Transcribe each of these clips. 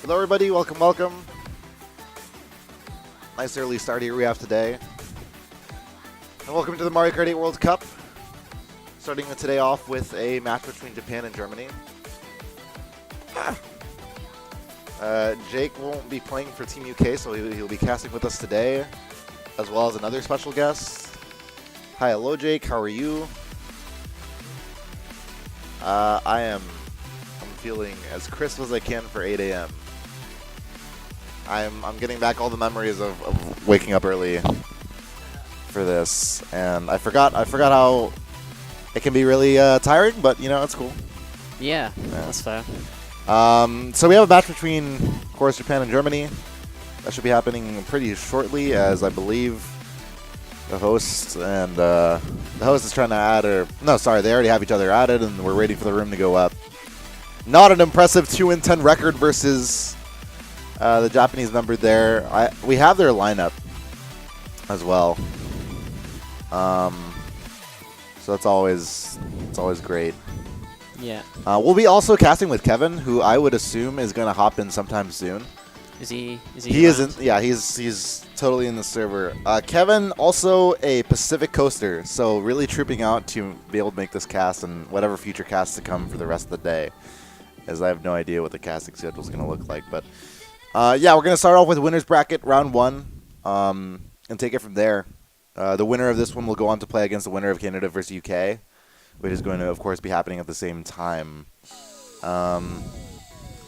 Hello everybody, welcome, welcome. Nice early start here we have today. And welcome to the Mario Kart 8 World Cup. Starting today off with a match between Japan and Germany. Jake won't be playing for Team UK, so he'll be casting with us today, as well as another special guest. Hi, hello Jake, how are you? I'm feeling as crisp as I can for 8 a.m. I'm getting back all the memories of waking up early for this, and I forgot how it can be really tiring, but you know, it's cool. Yeah, that's fair. So we have a match between, of course, Japan and Germany. That should be happening pretty shortly, as I believe the host and the host is trying to add, or no, sorry, they already have each other added, and we're waiting for the room to go up. Not an impressive 2-10 record versus the Japanese member there. We have their lineup as well, so that's always great. Yeah. We'll be also casting with Kevin, who I would assume is going to hop in sometime soon. Is he? He isn't. Yeah, he's totally in the server. Kevin, also a Pacific coaster, so really trooping out to be able to make this cast and whatever future casts to come for the rest of the day, as I have no idea what the casting schedule is going to look like. But yeah, we're going to start off with winners bracket round 1 and take it from there. The winner of this one will go on to play against the winner of Canada versus UK, which is going to, of course, be happening at the same time.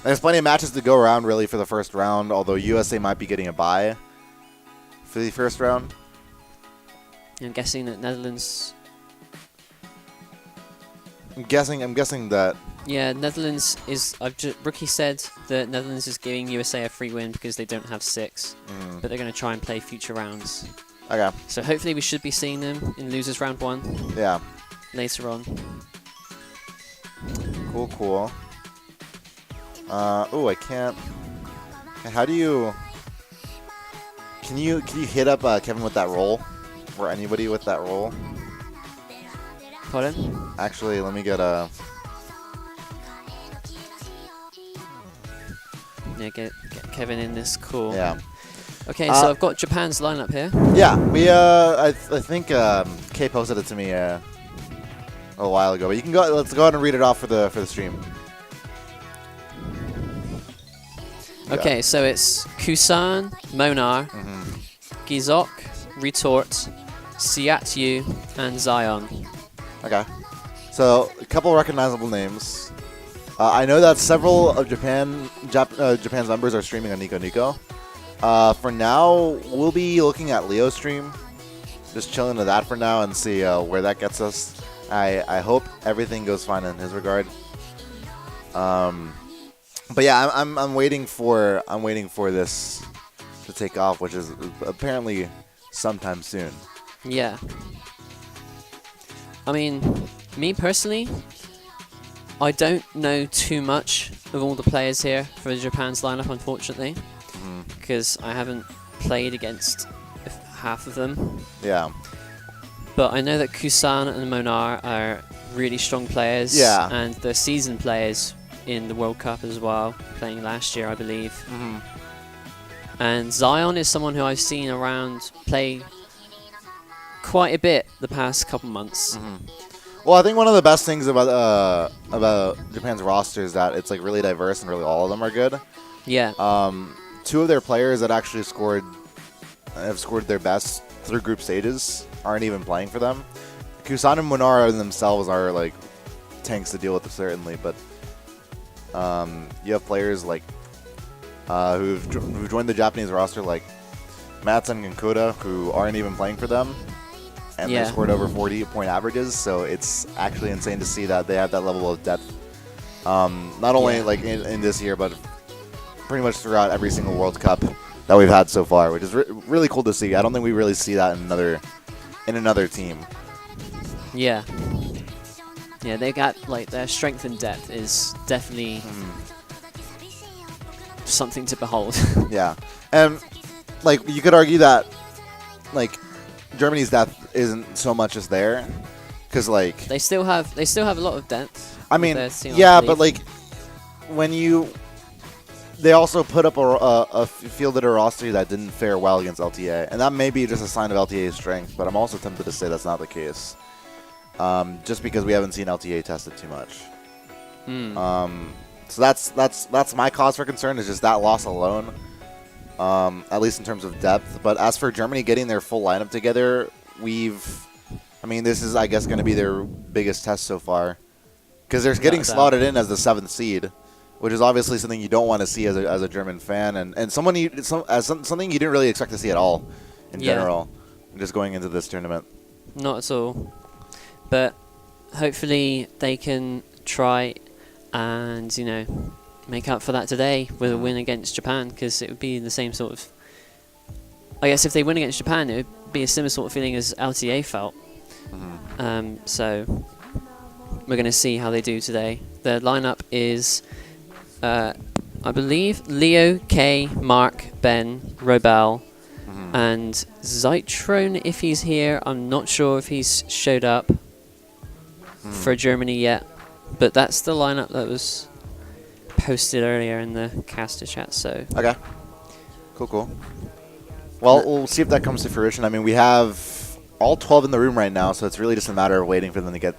There's plenty of matches to go around, really, for the first round, although USA might be getting a bye for the first round. I'm guessing that Netherlands... I'm guessing that... Yeah, Netherlands is... Rookie said that Netherlands is giving USA a free win because they don't have 6, but they're going to try and play future rounds. Okay. So hopefully we should be seeing them in losers round 1. Yeah. Later on. Cool, cool. Oh, I can't. How do you? Can you hit up Kevin with that roll, or anybody with that roll? Pardon? Actually, let me get a. Yeah, get Kevin in this. Cool. Yeah. Okay, so I've got Japan's lineup here. Yeah, we I think Kay posted it to me a while ago, but you can go. Let's go ahead and read it off for the stream. Okay, so it's Kusan, Monar, Gizok, Retort, Siatyu, and Zion. Okay. So, a couple recognizable names. I know that several of Japan's members are streaming on Nico Nico. For now, we'll be looking at Leo's stream. Just chilling to that for now and see where that gets us. I hope everything goes fine in his regard. But yeah, I'm waiting for this to take off, which is apparently sometime soon. Yeah. I mean, me personally, I don't know too much of all the players here for Japan's lineup, unfortunately, because I haven't played against half of them. Yeah. But I know that Kusan and Monar are really strong players. Yeah. And they're seasoned players in the World Cup as well, playing last year, I believe. And Zion is someone who I've seen around play quite a bit the past couple months. Well, I think one of the best things about Japan's roster is that it's like really diverse and really all of them are good. Yeah. 2 of their players that actually have scored their best through group stages aren't even playing for them. Kusan and Monara themselves are like tanks to deal with, certainly, but you have players like who've joined the Japanese roster, like Matson and Koda, who aren't even playing for them, and they scored over 40-point averages. So it's actually insane to see that they have that level of depth. Not only like in this year, but pretty much throughout every single World Cup that we've had so far, which is really cool to see. I don't think we really see that in another team. Yeah. Yeah, they got, like, their strength and depth is definitely something to behold. Yeah. And, like, you could argue that, like, Germany's depth isn't so much as there, because, like... They still have a lot of depth. I mean, yeah, but, like, when you they also put up fielded a roster that didn't fare well against LTA, and that may be just a sign of LTA's strength. But I'm also tempted to say that's not the case, just because we haven't seen LTA tested too much. So that's my cause for concern, is just that loss alone, at least in terms of depth. But as for Germany getting their full lineup together, I mean, this is, I guess, going to be their biggest test so far, because they're getting slotted in as the 7th seed, which is obviously something you don't want to see as a German fan, and something you didn't really expect to see at all in general, just going into this tournament. Not at all. But hopefully they can try and, you know, make up for that today with a win against Japan, because it would be the same sort of... I guess if they win against Japan, it would be a similar sort of feeling as LTA felt. So we're going to see how they do today. The lineup is, I believe, Leo, K, Mark, Ben, Robel, and Zeitrone if he's here. I'm not sure if he's showed up for Germany yet, but that's the lineup that was posted earlier in the caster chat. So okay, cool. Well, we'll see if that comes to fruition. I mean, we have all 12 in the room right now, so it's really just a matter of waiting for them to get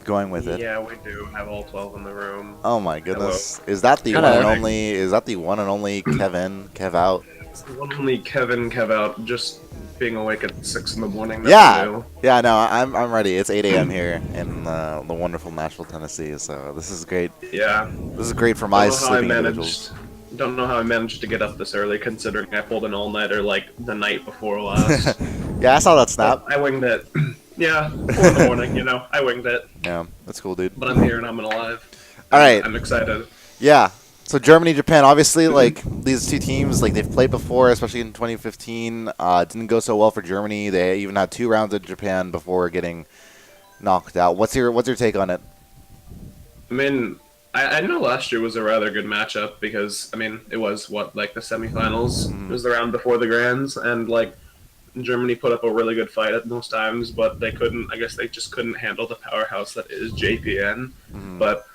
going with it. Yeah, we do have all 12 in the room. Oh my goodness. Hello. Is that the one and only? Is that the one and only Kevin Kev out? It's the one and only Kevin Kev out, just being awake at 6 in the morning. Yeah, no, I'm ready. It's 8 a.m. here in the wonderful Nashville, Tennessee. So this is great. Yeah, this is great for my sleeping individuals. Don't know how I managed to get up this early, considering I pulled an all-nighter like the night before last. Yeah, I saw that snap. I winged it. Yeah, 4 in the morning, you know, I winged it. Yeah, that's cool, dude. But I'm here and I'm alive. All right. I'm excited. Yeah. So Germany, Japan, obviously, like, these two teams, like, they've played before, especially in 2015. Didn't go so well for Germany. They even had 2 rounds at Japan before getting knocked out. What's your take on it? I mean, I know last year was a rather good matchup because, I mean, it was, like the semifinals? It was the round before the Grands, and, like, Germany put up a really good fight at most times, but they couldn't, I guess they just couldn't handle the powerhouse that is JPN. But,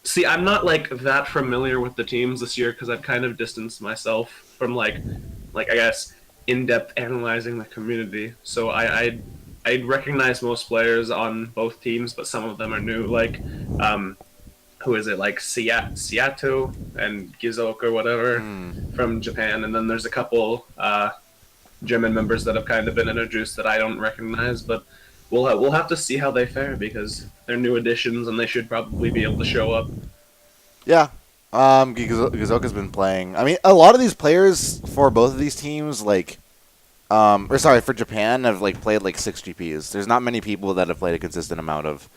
see, I'm not, like, that familiar with the teams this year because I've kind of distanced myself from, like I guess, in-depth analyzing the community. So I recognize most players on both teams, but some of them are new, like, who is it, like Seattle and Gizok or whatever from Japan, and then there's a couple German members that have kind of been introduced that I don't recognize, but we'll have to see how they fare because they're new additions and they should probably be able to show up. Yeah, Gizoka's been playing. I mean, a lot of these players for both of these teams, like, for Japan, have like played like 6 GPs. There's not many people that have played a consistent amount of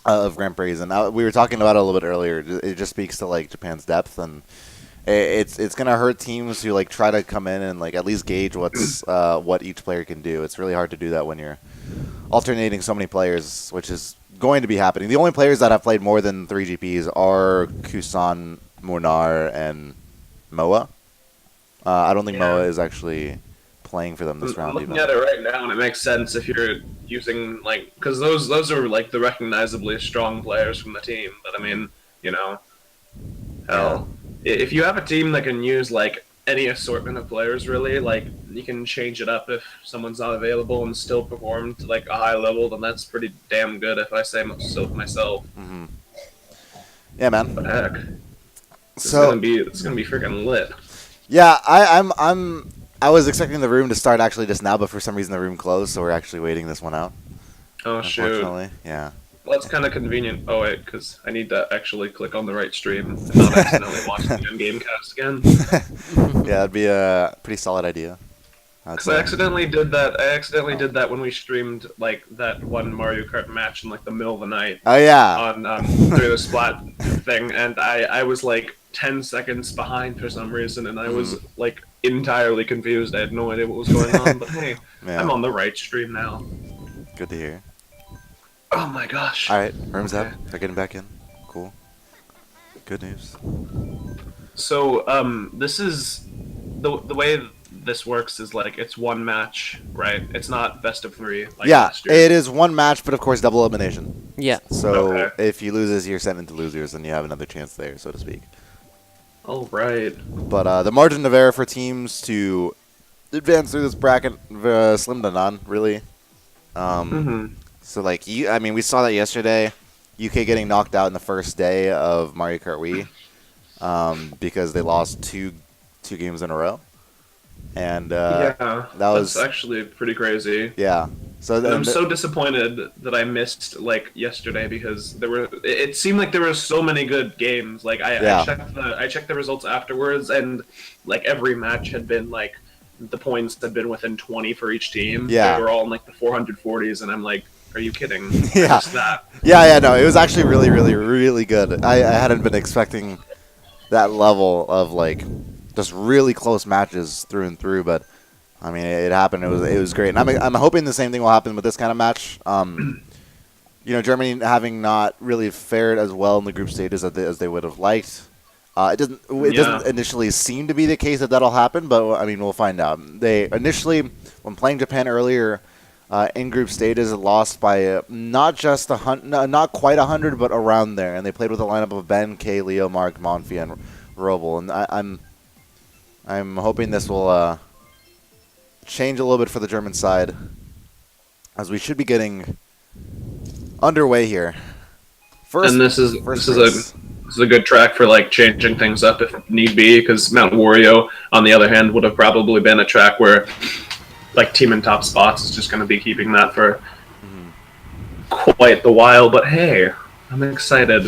of Grand Prix, and we were talking about it a little bit earlier. It just speaks to like Japan's depth, and it's gonna hurt teams who like try to come in and like at least gauge what each player can do. It's really hard to do that when you're alternating so many players, which is going to be happening. The only players that have played more than 3 GPs are Kusan, Munar, and Moa. I don't think Moa is actually playing for them this round. I'm looking at it right now, and it makes sense if you're using, like, because those are, like, the recognizably strong players from the team. But, I mean, you know, hell, if you have a team that can use, like, any assortment of players, really, like, you can change it up if someone's not available and still perform to, like, a high level, then that's pretty damn good, if I say so myself. Yeah, man. But heck, it's gonna be freaking lit. Yeah, I was expecting the room to start actually just now, but for some reason the room closed, so we're actually waiting this one out. Oh, shoot. Yeah. Well, that's kind of convenient. Oh, wait, because I need to actually click on the right stream and not accidentally watch the Endgame cast again. Yeah, that'd be a pretty solid idea. Because I accidentally did that. Did that when we streamed like that one Mario Kart match in like the middle of the night. Oh yeah. On through the Splat thing, and I was like 10 seconds behind for some reason, and I was like entirely confused. I had no idea what was going on. But hey, I'm on the right stream now. Good to hear. Oh my gosh. All right, room's up. They're getting back in. Cool. Good news. So this is the way this works is like it's one match, right? It's not best of 3. Like last year. It is one match, but of course double elimination. Yeah. So if you lose this, you're sent into losers, and you have another chance there, so to speak. All right. But the margin of error for teams to advance through this bracket slim to none, really. So like I mean, we saw that yesterday. UK getting knocked out in the first day of Mario Kart Wii because they lost two games in a row, and yeah, that's actually pretty crazy. Yeah. So I'm so disappointed that I missed like yesterday because it seemed like there were so many good games. Like I checked the results afterwards, and like every match had been like the points had been within 20 for each team. Yeah. They were all in like the 440s, and I'm like, are you kidding? Yeah. Yeah, no, it was actually really, really, really good. I hadn't been expecting that level of like just really close matches through and through, but I mean, it happened. It was great, and I'm hoping the same thing will happen with this kind of match. Germany having not really fared as well in the group stages as they would have liked. It doesn't initially seem to be the case that'll happen, but I mean, we'll find out. They initially, when playing Japan earlier, in group stages, lost by not quite 100, but around there, and they played with a lineup of Ben, Kay, Leo, Mark, Monfi, and Robel, and I'm hoping this will change a little bit for the German side, as we should be getting underway here. And this is a good track for like changing things up if need be, because Mount Wario, on the other hand, would have probably been a track where like team in top spots is just going to be keeping that for quite the while. But hey, I'm excited.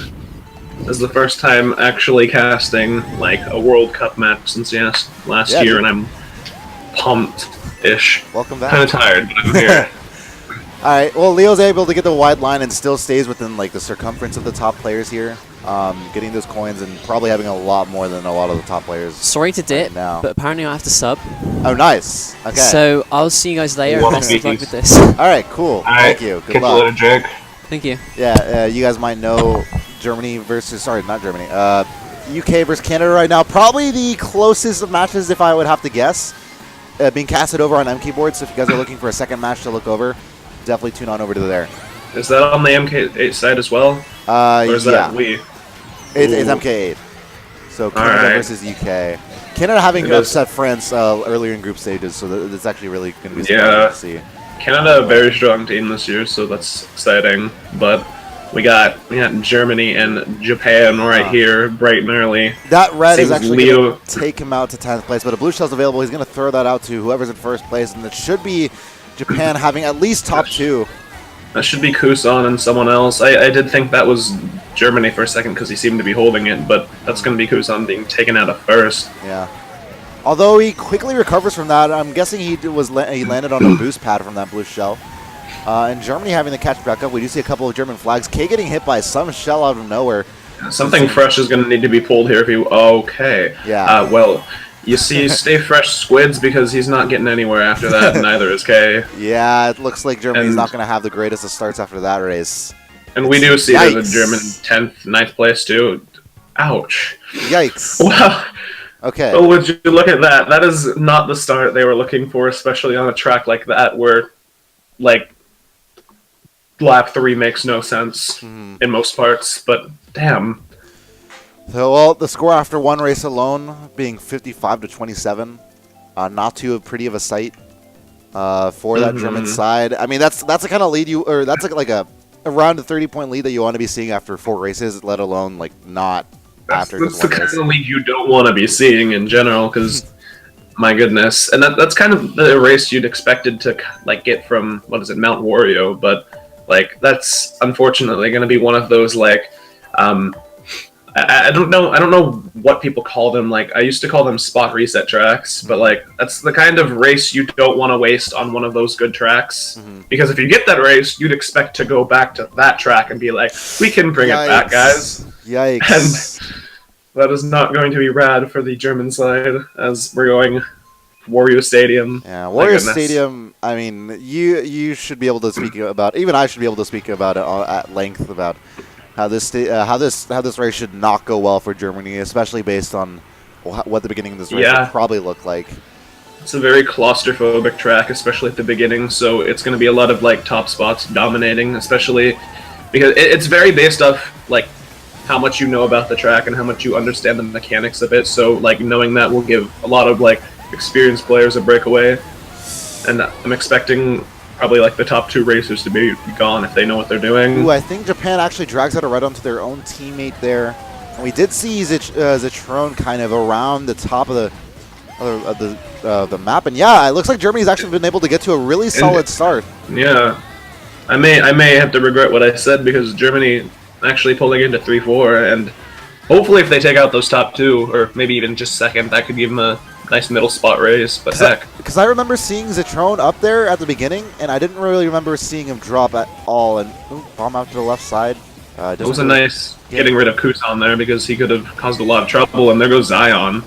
This is the first time actually casting like a World Cup match since last year, and I'm pumped-ish. Welcome back. Kind of tired, but I'm here. All right. Well, Leo's able to get the wide line and still stays within like the circumference of the top players here, getting those coins and probably having a lot more than a lot of the top players. Sorry to dip, now. but apparently I have to sub. Oh, nice. Okay. So I'll see you guys later. Best of luck with this. All right. Cool. Thank you. Good luck. Catch you later, Jake. Thank you. Yeah. You guys might know Germany versus not Germany. UK versus Canada right now. Probably the closest of matches, if I would have to guess. Being casted over on MK boards. So if you guys are looking for a second match to look over, definitely tune on over to there. Is that on the MK8 side as well? Or is that Wii? It's MK8. So Canada versus UK. Canada having upset France earlier in group stages, so that's actually really going to be something to see. Canada, a very strong team this year, so that's exciting. But we got Germany and Japan right here, bright and early. That red is actually going to take him out to 10th place, but a blue shell's available. He's going to throw that out to whoever's in first place, and it should be Japan having at least top 2. That should be Kusan and someone else. I did think that was Germany for a second because he seemed to be holding it, but that's going to be Kusan being taken out of first. Yeah. Although he quickly recovers from that, I'm guessing he landed on a boost pad from that blue shell. And Germany having the catch back up. We do see a couple of German flags. K getting hit by some shell out of nowhere. Something fresh is going to need to be pulled here if you... Okay. Yeah. Well, you see, stay fresh Squids because he's not getting anywhere after that, and neither is K. Yeah, it looks like Germany's not going to have the greatest of starts after that race. And we do see the German 10th, 9th place too. Ouch. Yikes. Wow. Okay. Well, would you look at that? That is not the start they were looking for, especially on a track like that where, like, lap 3 makes no sense in most parts, but damn. So, well, the score after one race alone being 55-27, not too pretty of a sight for that German side. I mean, that's the kind of lead that's like a around a 30-point lead that you want to be seeing after 4 races, let alone like not after just one race. That's the kind of lead you don't want to be seeing in general, because my goodness, and that's kind of the race you'd expected to like get from Mount Wario, but like that's unfortunately going to be one of those like. I don't know what people call them. Like, I used to call them spot reset tracks, but like that's the kind of race you don't want to waste on one of those good tracks. Because if you get that race, you'd expect to go back to that track and be like, we can bring it back, guys. Yikes. And that is not going to be rad for the German side as we're going Wario Stadium. Yeah, Wario Stadium, I mean, you should be able to speak about, even I should be able to speak about it at length about how this race should not go well for Germany, especially based on what the beginning of this race will probably look like. It's a very claustrophobic track, especially at the beginning, so it's going to be a lot of like top spots dominating, especially because it's very based off like how much you know about the track and how much you understand the mechanics of it. So like knowing that will give a lot of like experienced players a breakaway, and I'm expecting probably like the top 2 racers to be gone if they know what they're doing. Ooh, I think Japan actually drags out a red onto their own teammate there. And we did see Zitrone kind of around the top of the map, and yeah, it looks like Germany's actually been able to get to a really solid start. Yeah, I may have to regret what I said, because Germany actually pulling into 3-4, and hopefully if they take out those top 2, or maybe even just second, that could give them a nice middle spot race. But heck, because I remember seeing Zitrone up there at the beginning, and I didn't really remember seeing him drop at all. And bomb out to the left side. It was a nice getting rid of Kusan there, because he could have caused a lot of trouble. And there goes Zion.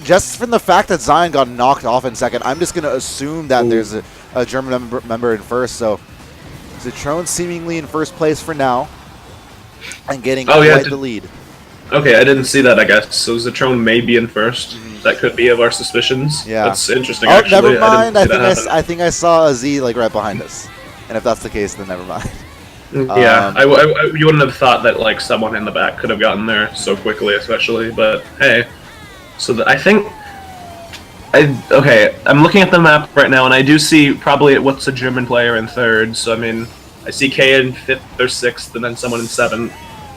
Just from the fact that Zion got knocked off in second, I'm just going to assume that there's a German member in first. So Zitrone seemingly in first place for now, and getting quite the lead. Okay, I didn't see that, I guess. So Zitrone may be in first. That could be of our suspicions. Yeah. That's interesting, Oh, actually. never mind. I think I saw a Z like right behind us. And if that's the case, then never mind. Yeah, you wouldn't have thought that like someone in the back could have gotten there so quickly, especially. But hey, so I think I'm looking at the map right now, and I do see probably what's a German player in third. So I mean, I see K in 5th or 6th, and then someone in 7th.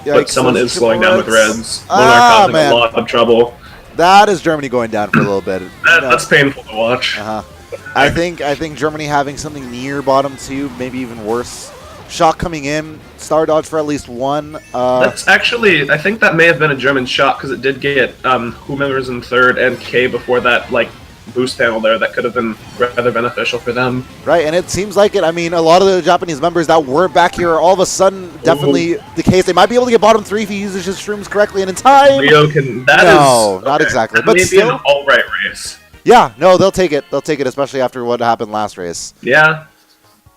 But someone is slowing down with reds. Causing a lot of trouble. That is Germany going down for a little bit. That's painful to watch. I think Germany having something near bottom 2, maybe even worse. Shot coming in, star dodge for at least 1. That's actually, I think that may have been a German shot, because it did get whomever's in 3rd and K before that like boost panel there. That could have been rather beneficial for them. Right, and it seems like it. I mean, a lot of the Japanese members that were back here are all of a sudden definitely the case. They might be able to get bottom 3 if he uses his shrooms correctly and in time. Leo can. Not exactly, but maybe still, an all-right race. Yeah, no, they'll take it. They'll take it, especially after what happened last race. Yeah,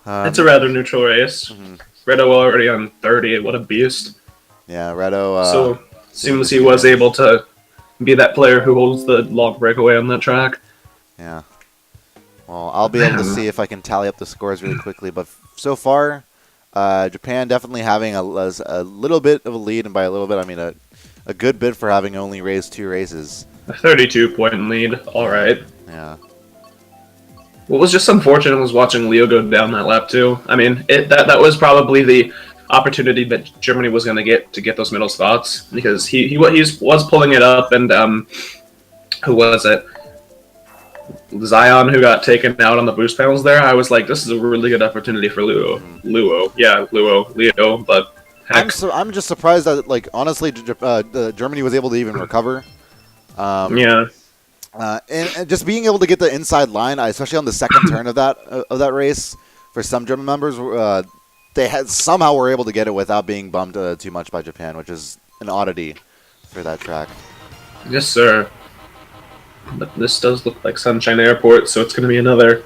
it's a rather neutral race. Redo already on 30. What a beast. Yeah, Redo. So seems he was able to be that player who holds the long breakaway on that track. Yeah. Well, I'll be able to see if I can tally up the scores really quickly, but so far, Japan definitely having a little bit of a lead, and by a little bit, I mean a good bit for having only raced 2 races. A 32-point lead. All right. Yeah. What was just unfortunate was watching Leo go down that lap too. I mean, that was probably the opportunity that Germany was going to get those middle spots, because he was pulling it up, and who was it? Zion, who got taken out on the boost panels there. I was like, this is a really good opportunity for Leo, but heck. I'm just surprised that, like, honestly, Germany was able to even recover. Yeah. And just being able to get the inside line, especially on the second turn of that race, for some German members, they somehow were able to get it without being bumped too much by Japan, which is an oddity for that track. Yes, sir. But this does look like Sunshine Airport, so it's going to be another,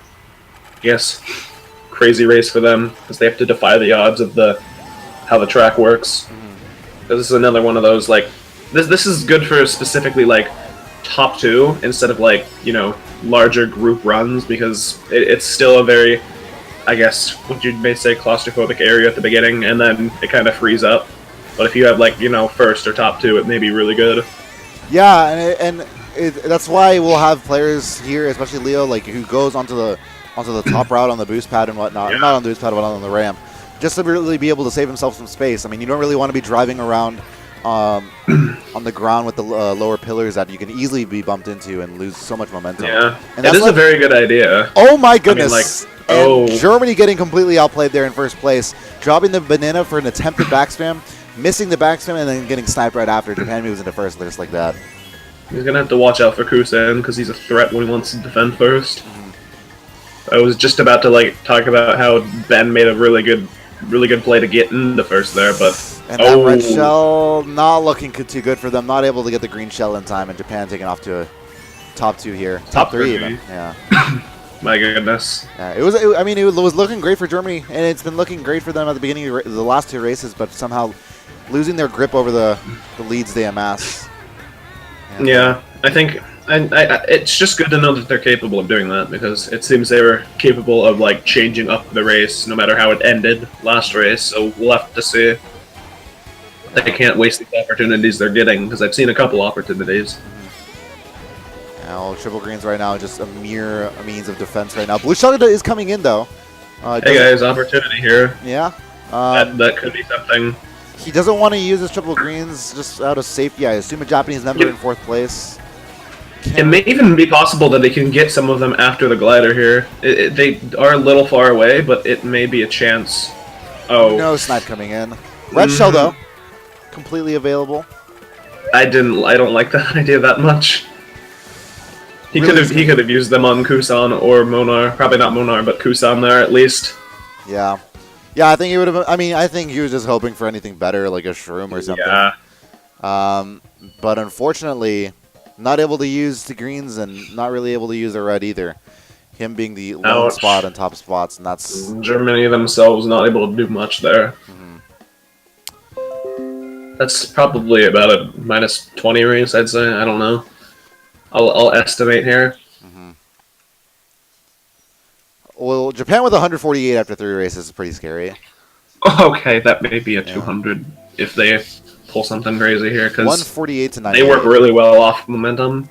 crazy race for them, because they have to defy the odds of how the track works. This is another one of those, like, this is good for specifically, like, top 2 instead of, like, larger group runs, because it's still a very, I guess, what you may say, claustrophobic area at the beginning, and then it kind of frees up. But if you have, like, first or top 2, it may be really good. Yeah, and that's why we'll have players here, especially Leo, like, who goes onto the top route on the boost pad and whatnot. Yeah. Not on the boost pad, but on the ramp, just to really be able to save himself some space. I mean, you don't really want to be driving around on the ground with the lower pillars that you can easily be bumped into and lose so much momentum. Yeah, and that is a very good idea. Oh my goodness! I mean, and Germany getting completely outplayed there in first place, dropping the banana for an attempted backspam, missing the backspam, and then getting sniped right after. Japan moves into first, just like that. He's gonna have to watch out for Kusan, because he's a threat when he wants to defend first. I was just about to talk about how Ben made a really good play to get in the first there, but and that red shell not looking too good for them. Not able to get the green shell in time, and Japan taking off to a top 2 here, top 3 even. Yeah. My goodness. Yeah, it was looking great for Germany, and it's been looking great for them at the beginning of the last 2 races, but somehow losing their grip over the leads they amass. Yeah, I think it's just good to know that they're capable of doing that, because it seems they were capable of like changing up the race no matter how it ended last race. So we'll have to see. They can't waste these opportunities they're getting, because I've seen a couple opportunities. Now triple greens right now, just a mere means of defense right now. Blue shell is coming in though. Hey guys, opportunity here. Yeah. That could be something. He doesn't want to use his triple greens just out of safety. I assume a Japanese member in 4th place. It may even be possible that they can get some of them after the glider here. They are a little far away, but it may be a chance. Oh. No snipe coming in. Red shell though, completely available. I don't like that idea that much. He could have used them on Kusan or Monar. Probably not Monar, but Kusan there at least. Yeah. Yeah, I think he would have. I mean, I think he was just hoping for anything better, like a shroom or something. Yeah. But unfortunately, not able to use the greens and not really able to use the red either. Him being the lone spot and top spots, and that's Germany themselves not able to do much there. That's probably about a -20 race, I'd say. I don't know. I'll estimate here. Well, Japan with 148 after 3 races is pretty scary. Okay, that may be a 200 if they pull something crazy here, because 148 to 98. They work really well off momentum,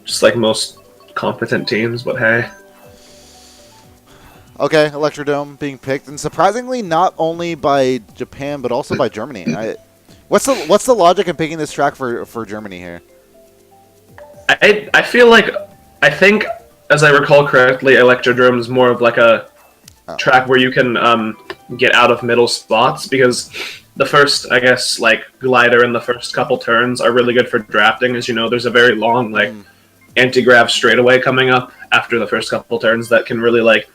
just like most competent teams. But hey, okay, Electrodrome being picked, and surprisingly, not only by Japan but also by Germany. What's the logic in picking this track for Germany here? I feel like I think, as I recall correctly, Electrodrome is more of like a track where you can get out of middle spots, because the first, I guess, like glider in the first couple turns are really good for drafting. As you know, there's a very long like anti-grav straightaway coming up after the first couple turns that can really like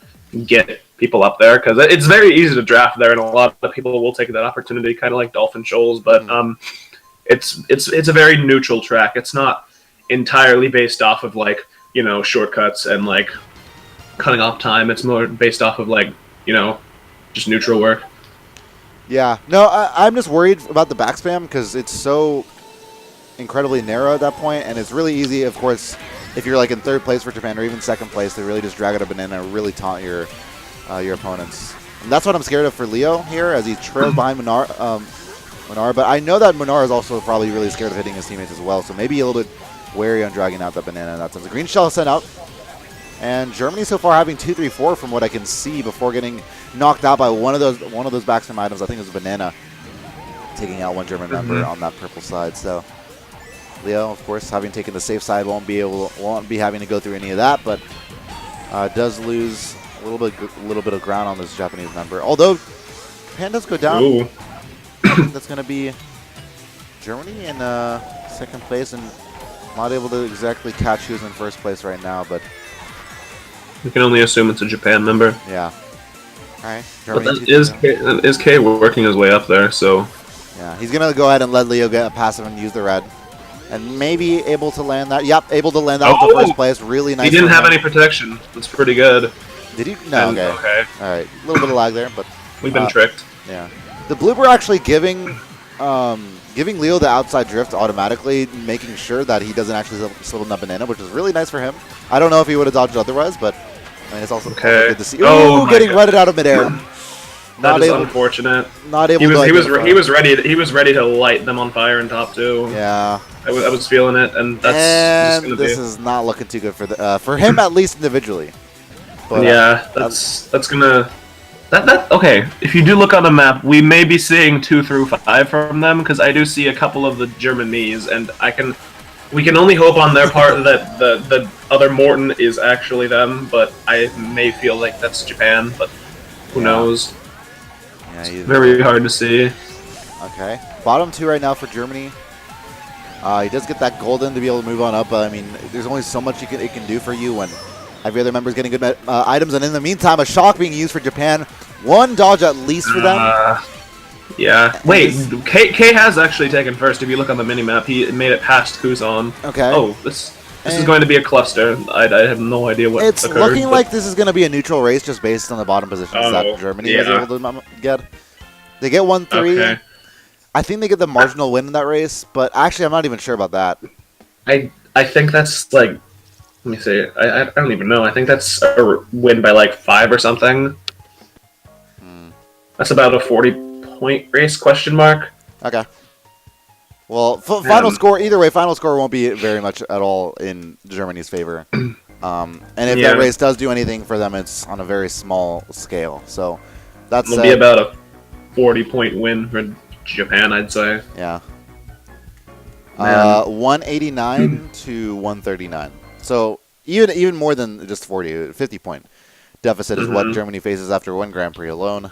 get people up there, because it's very easy to draft there, and a lot of people will take that opportunity, kind of like Dolphin Shoals. But it's a very neutral track. It's not entirely based off of like, you know, shortcuts and like cutting off time. It's more based off of like, you know, just neutral work. Yeah, no, I'm just worried about the backspam because it's so incredibly narrow at that point, and it's really easy, of course, if you're like in 3rd place for Japan or even 2nd place, to really just drag out a banana and really taunt your opponents. And that's what I'm scared of for Leo here, as he trails behind Monar. But I know that Monar is also probably really scared of hitting his teammates as well, so maybe a little bit wary on dragging out that banana in that sense. The green shell is sent out, and Germany so far having 2-3-4 from what I can see before getting knocked out by one of those backspam items. I think it was a banana taking out one German member on that purple side. So Leo, of course, having taken the safe side, won't be having to go through any of that, but does lose a little bit of ground on this Japanese member. Although Japan does go down. Ooh. I think that's going to be Germany in 2nd place, and not able to exactly catch who's in 1st place right now, but you can only assume it's a Japan member. Yeah. All right. But that is K working his way up there, so yeah, he's gonna go ahead and let Leo get a passive and use the red, and maybe able to land that. Yep, able to land that with the 1st place. Really nice. He didn't have any protection. That's pretty good. Did he? No. Okay. All right. A little bit of lag there, but we've been tricked. Yeah. The blooper actually giving Leo the outside drift automatically, making sure that he doesn't actually slip on that banana, which is really nice for him. I don't know if he would have dodged otherwise, but I mean, it's also good to see. Ooh, getting redded out of midair. That is unfortunate. Not able. He was ready to light them on fire in top 2. Yeah. I was feeling it, and that's just gonna this is not looking too good for him, at least individually. But, yeah, that's gonna. Okay, if you do look on the map, we may be seeing 2 through 5 from them, because I do see a couple of the German Mies, and we can only hope on their part that the other Morton is actually them, but I may feel like that's Japan, but who knows? Yeah, it's very hard to see. Okay, bottom 2 right now for Germany. He does get that golden to be able to move on up, but I mean, there's only so much it can do for you when every other member is getting good items, and in the meantime, a shock being used for Japan. 1 dodge at least for them. Yeah. Wait, K has actually taken 1st. If you look on the minimap, he made it past Kuzan. Okay. Oh, this is going to be a cluster. I have no idea what it's occurred. Looking like this is going to be a neutral race just based on the bottom positions that Germany was able to get. They get 1-3. Okay. I think they get the marginal win in that race, but actually I'm not even sure about that. I think that's like, let me see. I don't even know. I think that's a win by like 5 or something. That's about a 40-point race, question mark. Okay. Well, final score, either way, final score won't be very much at all in Germany's favor. And if that race does do anything for them, it's on a very small scale. So that's it'll be about a 40-point win for Japan, I'd say. Yeah. 189 to 139. So even more than just 50-point deficit is what Germany faces after one Grand Prix alone.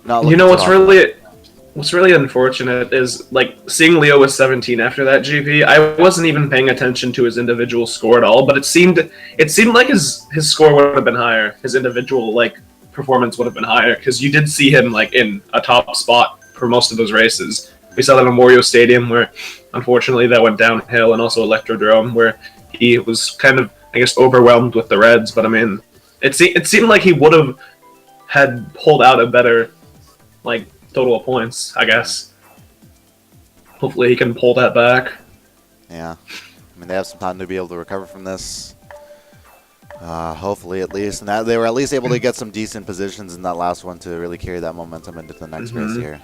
You know what's really unfortunate is like seeing Leo was 17 after that GP. I wasn't even paying attention to his individual score at all, but it seemed like his score would have been higher. His individual like performance would have been higher because you did see him like in a top spot for most of those races. We saw that on Wario Stadium where unfortunately that went downhill, and also Electrodrome where he was kind of, I guess, overwhelmed with the Reds. But I mean, it seemed like he would have had pulled out a better like total of points, I guess. Hopefully he can pull that back. Yeah. I mean, they have some time to be able to recover from this. Hopefully, at least. And that they were at least able to get some decent positions in that last one to really carry that momentum into the next race here.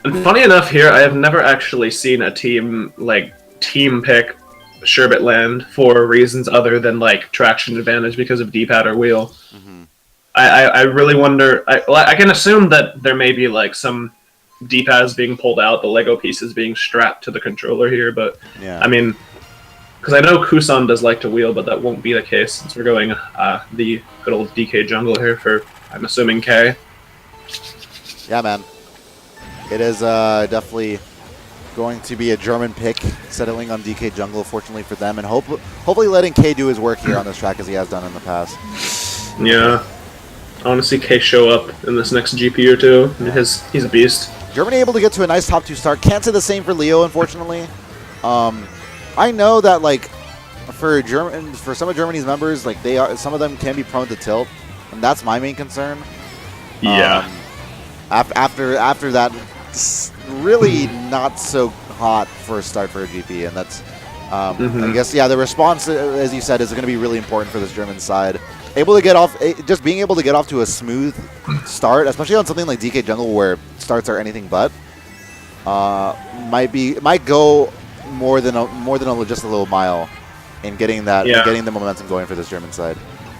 And funny enough here, I have never actually seen a team pick Sherbetland for reasons other than like traction advantage because of D-pad or wheel. I really wonder. I can assume that there may be like some D-pads being pulled out, the Lego pieces being strapped to the controller here, but yeah. I mean, because I know Kusan does like to wheel, but that won't be the case since we're going the good old DK jungle here for, I'm assuming, K. Yeah, man. It is definitely going to be a German pick settling on DK jungle, fortunately for them, and hopefully letting K do his work here on this track as he has done in the past. Yeah. I want to see K show up in this next GP or two. He's a beast. Germany able to get to a nice top 2 start. Can't say the same for Leo, unfortunately. I know that like for some of Germany's members, like some of them can be prone to tilt, and that's my main concern. Yeah. After that, really not so hot first start for a GP, and that's I guess the response, as you said, is going to be really important for this German side. Able to get off, just being able to get off to a smooth start, especially on something like DK Jungle where starts are anything but, might go more than just a little mile in getting that, getting the momentum going for this German side.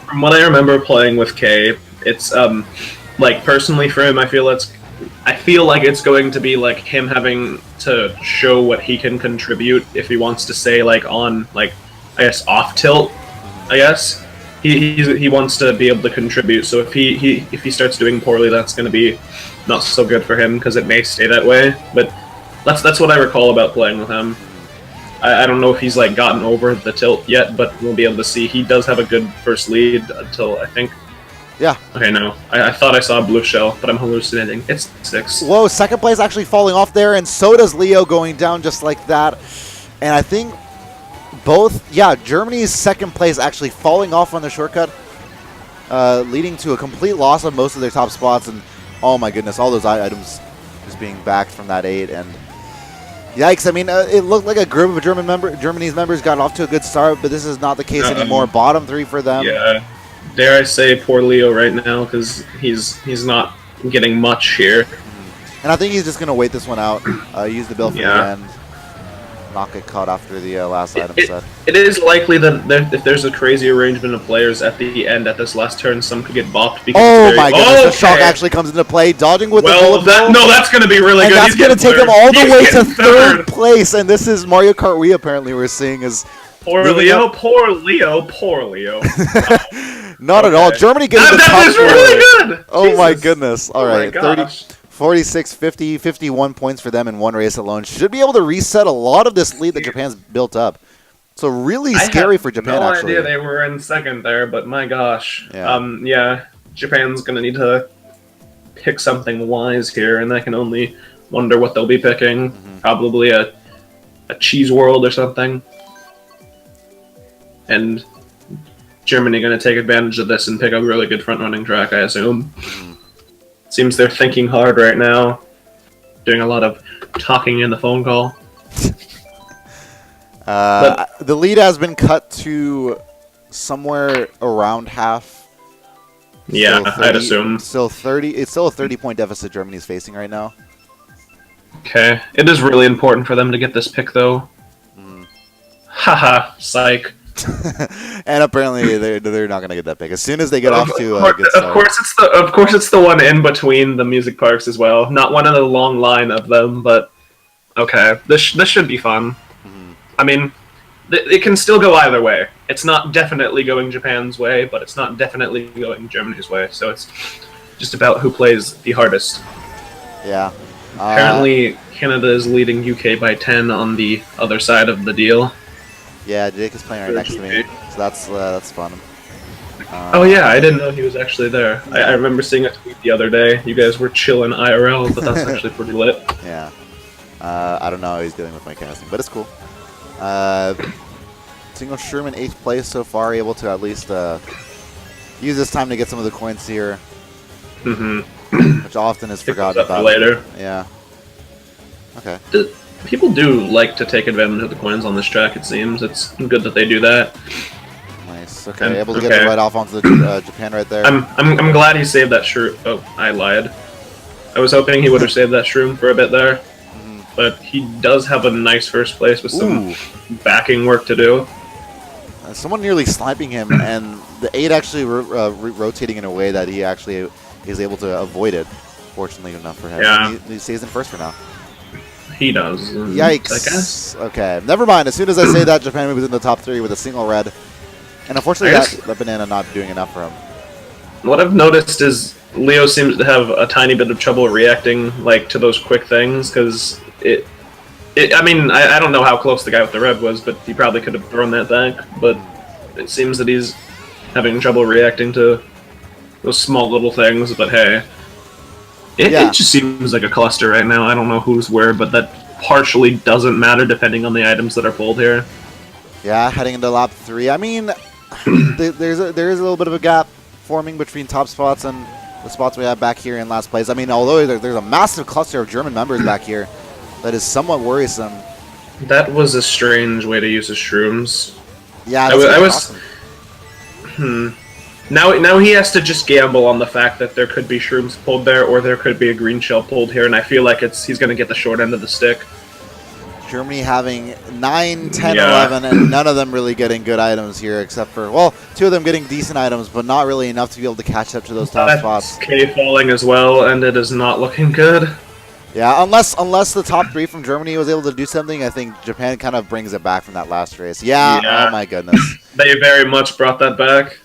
From what I remember playing with K, it's like personally for him, I feel like it's going to be like him having to show what he can contribute if he wants to stay like on like I guess off tilt. I guess. He wants to be able to contribute, so if he starts doing poorly, that's going to be not so good for him because it may stay that way. But that's what I recall about playing with him. I don't know if he's like gotten over the tilt yet, but we'll be able to see. He does have a good first lead until I think. Yeah. Okay, no. I thought I saw a blue shell, but I'm hallucinating. It's 6. Whoa, second place actually falling off there, and so does Leo going down just like that. And I think Germany's second place actually falling off on the shortcut, leading to a complete loss of most of their top spots. And oh my goodness, all those items just being backed from that 8. And yikes! I mean, it looked like a group of Germany's members got off to a good start, but this is not the case anymore. Bottom 3 for them. Yeah, dare I say poor Leo right now because he's not getting much here. And I think he's just gonna wait this one out. Use the bill for the end. Not get caught after the last item set. It is likely that if there's a crazy arrangement of players at the end at this last turn, some could get bopped. Because my goodness, the shock actually comes into play. Dodging with the bullet bill. No, that's going to be really good. That's going to take him all the way to third place. And this is Mario Kart Wii, apparently, we're seeing is... Poor Leo. Not at all. Germany getting the top That is really good! Oh my goodness. All right, 30... 46, 50, 51 points for them in one race alone. Should be able to reset a lot of this lead that Japan's built up. So really scary for Japan, actually. I had no idea they were in second there, but my gosh. Yeah, Japan's going to need to pick something wise here, and I can only wonder what they'll be picking. Probably a cheese world or something. And Germany going to take advantage of this and pick a really good front-running track, I assume. Seems they're thinking hard right now, doing a lot of talking in the phone call. The lead has been cut to somewhere around half. Yeah, Still 30, I'd assume. Still 30. It's still a 30-point deficit Germany's facing right now. Okay, it is really important for them to get this pick, though. Haha, psych. And apparently they're not gonna get that pick as soon as they get off to a good start. Of course, it's the one in between the music parks as well. Not one in a long line of them, but okay, this should be fun. I mean, it can still go either way. It's not definitely going Japan's way, but it's not definitely going Germany's way. So it's just about who plays the hardest. Yeah. Apparently, Canada is leading UK by 10 on the other side of the deal. Yeah, Jake is playing right next to me, so that's fun. Oh yeah, I didn't know he was actually there. I remember seeing a tweet the other day. You guys were chilling IRL, but that's actually pretty lit. Yeah. I don't know how he's dealing with my casting, but it's cool. Single Sherman 8th place so far, able to at least use this time to get some of the coins here. Which often is forgotten about. Later. Yeah. Okay. People do like to take advantage of the coins on this track, it seems. It's good that they do that. Nice. Okay, able to get it right off onto the Japan right there. I'm glad he saved that shroom. Oh, I lied. I was hoping he would have saved that shroom for a bit there. But he does have a nice first place with some backing work to do. Someone nearly sniping him, and the 8 actually rotating in a way that he actually is able to avoid it, fortunately enough for him. Yeah. He stays in first for now. He does. Yikes. I guess. Okay, never mind. As soon as I say that, Japan moves in the top 3 with a single red. And unfortunately, that banana not doing enough for him. What I've noticed is Leo seems to have a tiny bit of trouble reacting to those quick things, because I mean, I don't know how close the guy with the red was, but he probably could have thrown that back. But it seems that he's having trouble reacting to those small little things, but hey. It just seems like a cluster right now. I don't know who's where, but that partially doesn't matter depending on the items that are pulled here. Yeah, heading into lap 3. I mean, there is a little bit of a gap forming between top spots and the spots we have back here in last place. I mean, although there's a massive cluster of German members back here, that is somewhat worrisome. That was a strange way to use his shrooms. Yeah, I was. Awesome. Now he has to just gamble on the fact that there could be shrooms pulled there, or there could be a green shell pulled here, and I feel like he's going to get the short end of the stick. Germany having 9, 10, 11, and none of them really getting good items here, except for, well, 2 of them getting decent items, but not really enough to be able to catch up to those top spots. K falling as well, and it is not looking good. Yeah, unless the top 3 from Germany was able to do something, I think Japan kind of brings it back from that last race. Yeah. Oh my goodness. They very much brought that back.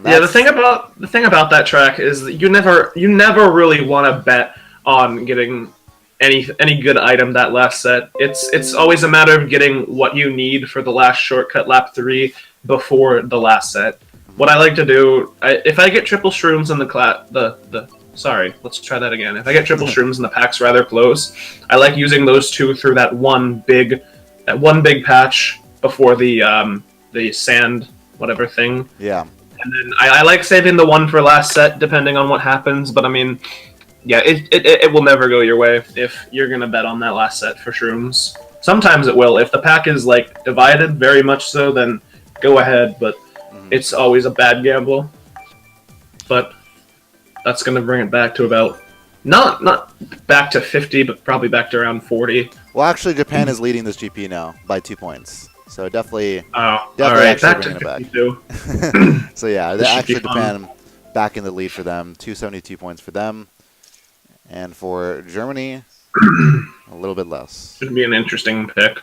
Yeah, the thing about that track is that you never really want to bet on getting any good item that last set. It's always a matter of getting what you need for the last shortcut lap 3 before the last set. What I like to do, if I get triple shrooms in sorry, let's try that again. If I get triple shrooms and the pack's rather close, I like using those 2 through that one big patch before the sand whatever thing. Yeah. And then I like saving the 1 for last set, depending on what happens. But I mean, yeah, it will never go your way if you're gonna bet on that last set for shrooms. Sometimes it will. If the pack is divided, very much so, then go ahead. But it's always a bad gamble. But that's gonna bring it back to about not back to 50, but probably back to around 40. Well, actually, Japan is leading this GP now by 2 points. So definitely all right, back bringing to it 52. back. So yeah, actually Japan back in the lead for them. 272 points for them, and for Germany, a little bit less. Should be an interesting pick.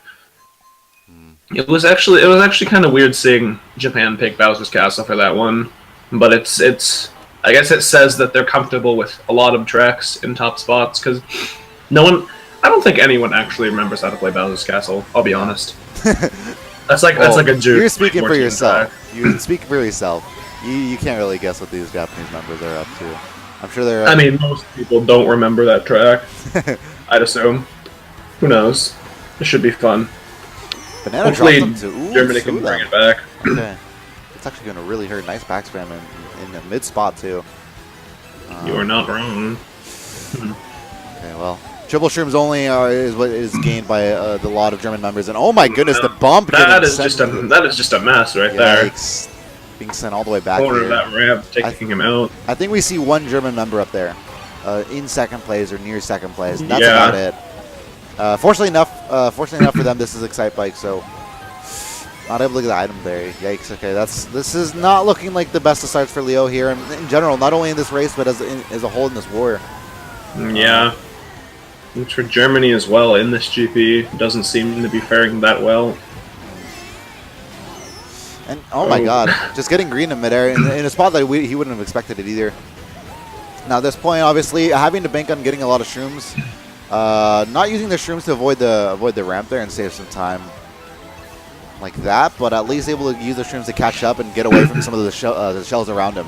It was actually kind of weird seeing Japan pick Bowser's Castle for that one, but it's I guess it says that they're comfortable with a lot of tracks in top spots, because I don't think anyone actually remembers how to play Bowser's Castle. I'll be honest. That's like a joke. You're speaking for yourself. You speak for yourself. You can't really guess what these Japanese members are up to. I'm sure they're. I mean, most people don't remember that track. I'd assume. Who knows? It should be fun. Banana Hopefully, dropped them to, Germany can bring it back. Okay. It's actually going to really hurt. Nice back spam in the mid spot too. You are not wrong. Okay, well, Triple shrooms only is what is gained by the lot of German members. And oh my goodness, the bump. That is just a mess right there. Yikes. Being sent all the way back Corner here. that ramp, taking him out. I think we see one German member up there, in second place or near second place. That's about it. Fortunately enough for them, this is Excitebike, so not able to get the item there. Yikes. Okay, this is not looking like the best of starts for Leo here, and in general, not only in this race but as a whole in this war. Yeah. Which for Germany as well in this GP doesn't seem to be faring that well. And oh my god, just getting green in midair in a spot that he wouldn't have expected it either. Now at this point, obviously, having to bank on getting a lot of shrooms, not using the shrooms to avoid the ramp there and save some time like that, but at least able to use the shrooms to catch up and get away from some of the shells around him.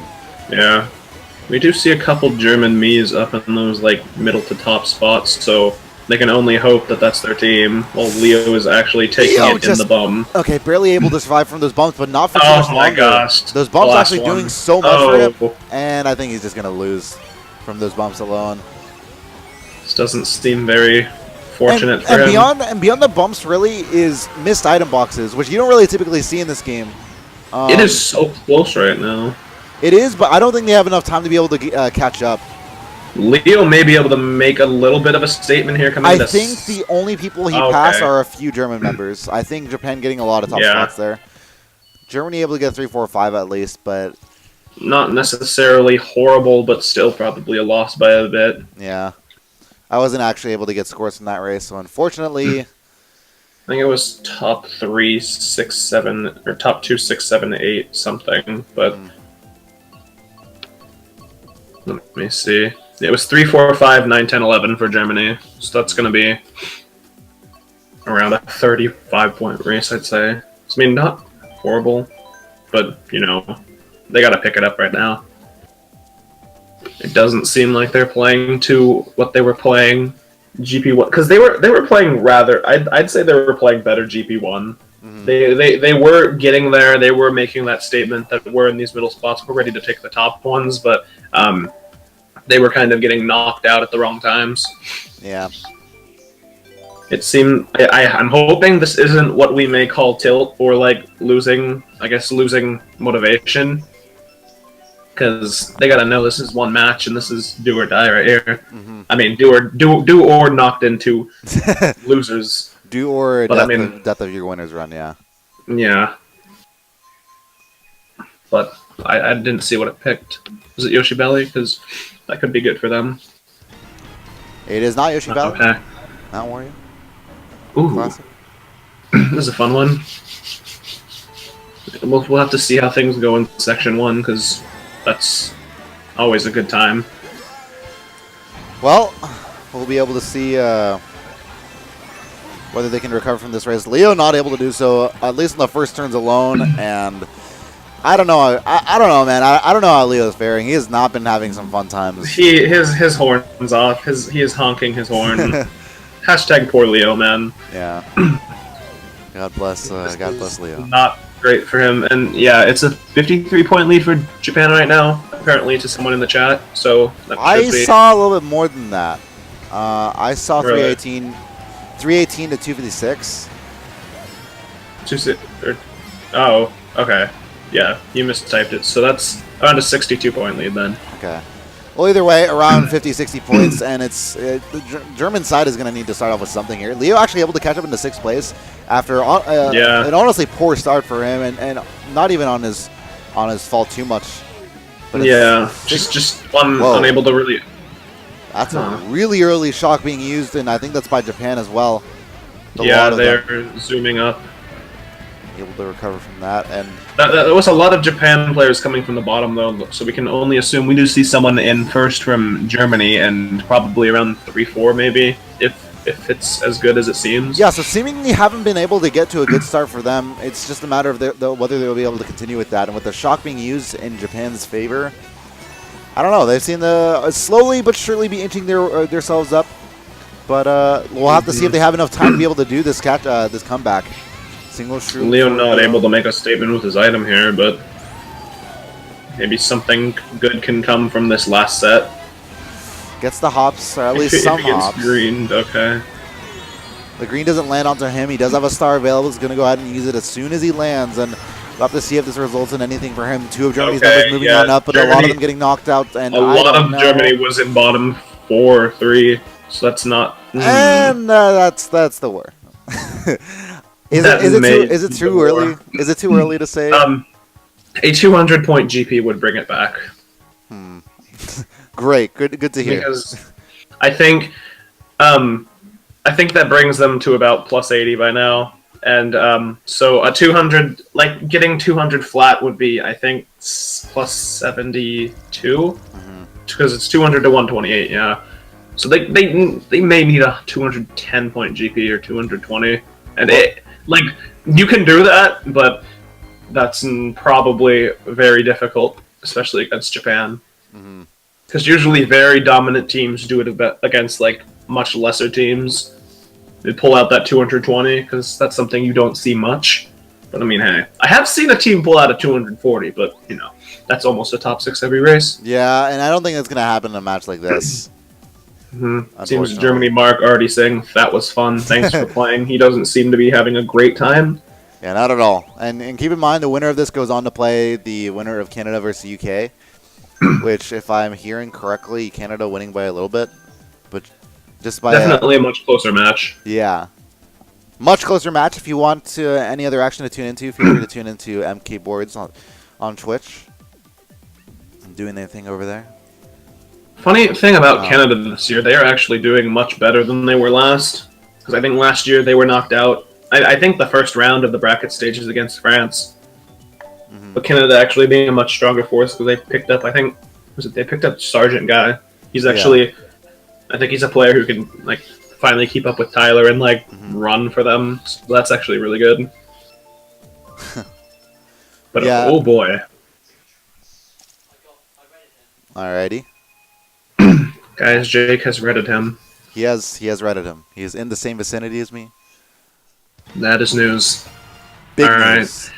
Yeah, we do see a couple German Miis up in those like middle to top spots, so they can only hope that that's their team, while Leo is actually taking it in the bum. Okay, barely able to survive from those bumps, but not for too much longer. Oh my gosh. Those bumps actually doing so much for him, and I think he's just going to lose from those bumps alone. This doesn't seem very fortunate for him. Beyond the bumps really is missed item boxes, which you don't really typically see in this game. It is so close right now. It is, but I don't think they have enough time to be able to catch up. Leo may be able to make a little bit of a statement here coming I think the only people he passed are a few German members. I think Japan getting a lot of top spots there. Germany able to get 3, 4, 5 at least, but not necessarily horrible, but still probably a loss by a bit. Yeah. I wasn't actually able to get scores from that race, so unfortunately I think it was top 3, 6, 7, or top 2, 6, 7, 8 something, but let me see. It was 3, 4, 5, 9, 10, 11 for Germany. So that's going to be around a 35-point race, I'd say. I mean, not horrible, but, you know, they got to pick it up right now. It doesn't seem like they're playing to what they were playing GP1, because they were playing rather. I'd say they were playing better GP1. They were getting there. They were making that statement that we're in these middle spots. We're ready to take the top ones, but they were kind of getting knocked out at the wrong times. Yeah. It seemed. I'm hoping this isn't what we may call tilt or like losing. I guess losing motivation. Because they gotta know this is one match and this is do or die right here. I mean, do or knocked into losers. Do or death of your winners run, yeah. Yeah. But I didn't see what it picked. Was it Yoshi Valley? Because that could be good for them. It is not Yoshi Valley. Okay. Not Wario. Ooh. Classic. This is a fun one. We'll have to see how things go in Section 1, because that's always a good time. Well, we'll be able to see whether they can recover from this race. Leo not able to do so, at least in the first turns alone, and I don't know. I don't know, man. I don't know how Leo's faring. He has not been having some fun times. His horn's off. He is honking his horn. Hashtag poor Leo, man. Yeah. God bless Leo. Not great for him, and yeah, it's a 53-point lead for Japan right now, apparently, to someone in the chat. So that saw a little bit more than that. I saw really? 318 to 256. Oh, okay. Yeah, you mistyped it. So that's around a 62-point lead then. Okay. Well, either way, around 50, 60 points, and the German side is going to need to start off with something here. Leo actually able to catch up into 6th place after an honestly poor start for him, and not even on his fault too much. But yeah, just unable to really. That's a really early shock being used, and I think that's by Japan as well. Yeah, they're zooming up. Able to recover from that, and there was a lot of Japan players coming from the bottom though, so we can only assume we do see someone in first from Germany, and probably around 3-4 maybe, if it's as good as it seems. Yeah, so seemingly haven't been able to get to a good start for them. It's just a matter of whether they'll be able to continue with that, and with the shock being used in Japan's favor, I don't know. They've seen the slowly but surely be inching themselves up, but we'll have to see if they have enough time to be able to do this comeback. Leo not able to make a statement with his item here, but maybe something good can come from this last set. Gets the hops, or at least If some he gets hops. greened, okay. The green doesn't land onto him. He does have a star available. He's going to go ahead and use it as soon as he lands. And we'll have to see if this results in anything for him. Two of Germany's numbers moving on up, but a lot of them getting knocked out. And a lot of Germany was in bottom 4, 3, so that's not. And that's the war. Is it too early? Is it too early to say? A 200-point GP would bring it back. Great, good to hear. Because I think that brings them to about plus 80 by now, and so a 200, like getting 200 flat would be, I think, plus 72, because it's 200 to 128. Yeah, so they may need a 210-point GP or 220, and like you can do that, but that's probably very difficult, especially against Japan. Because usually very dominant teams do it against like much lesser teams. They pull out that 220 because that's something you don't see much. But I mean, hey, I have seen a team pull out a 240, but you know, that's almost a top 6 every race. Yeah, and I don't think that's gonna happen in a match like this. Seems Germany Mark already saying that was fun. Thanks for playing. He doesn't seem to be having a great time. Yeah, not at all. And keep in mind, the winner of this goes on to play the winner of Canada versus UK. Which, if I'm hearing correctly, Canada winning by a little bit, but just by definitely a much closer match. Yeah, much closer match. If you want any other action to tune into, feel free to tune into MK Boards on Twitch. I'm doing their thing over there. Funny thing about Canada this year, they are actually doing much better than they were last. Because I think last year they were knocked out. I think the first round of the bracket stages against France. But Canada actually being a much stronger force because they picked up, I think, they picked up Sargent guy. He's actually, I think he's a player who can like finally keep up with Tyler and like run for them. So that's actually really good. But oh boy. Alrighty. Guys, Jake has redded him. He has redded him. He is in the same vicinity as me. That is news. Big All right. news.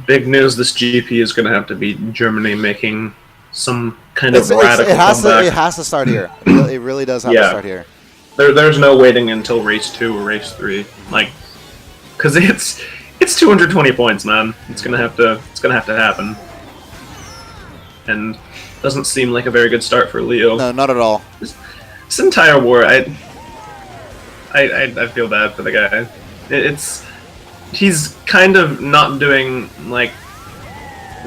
Big news, this GP is going to have to be Germany making some kind of radical comeback. It has to start here. It really does have to start here. There's no waiting until race 2 or race 3. Like, because it's 220 points, man. It's going to have to happen. And doesn't seem like a very good start for Leo. No, not at all. This entire war, I feel bad for the guy. He's kind of not doing, like...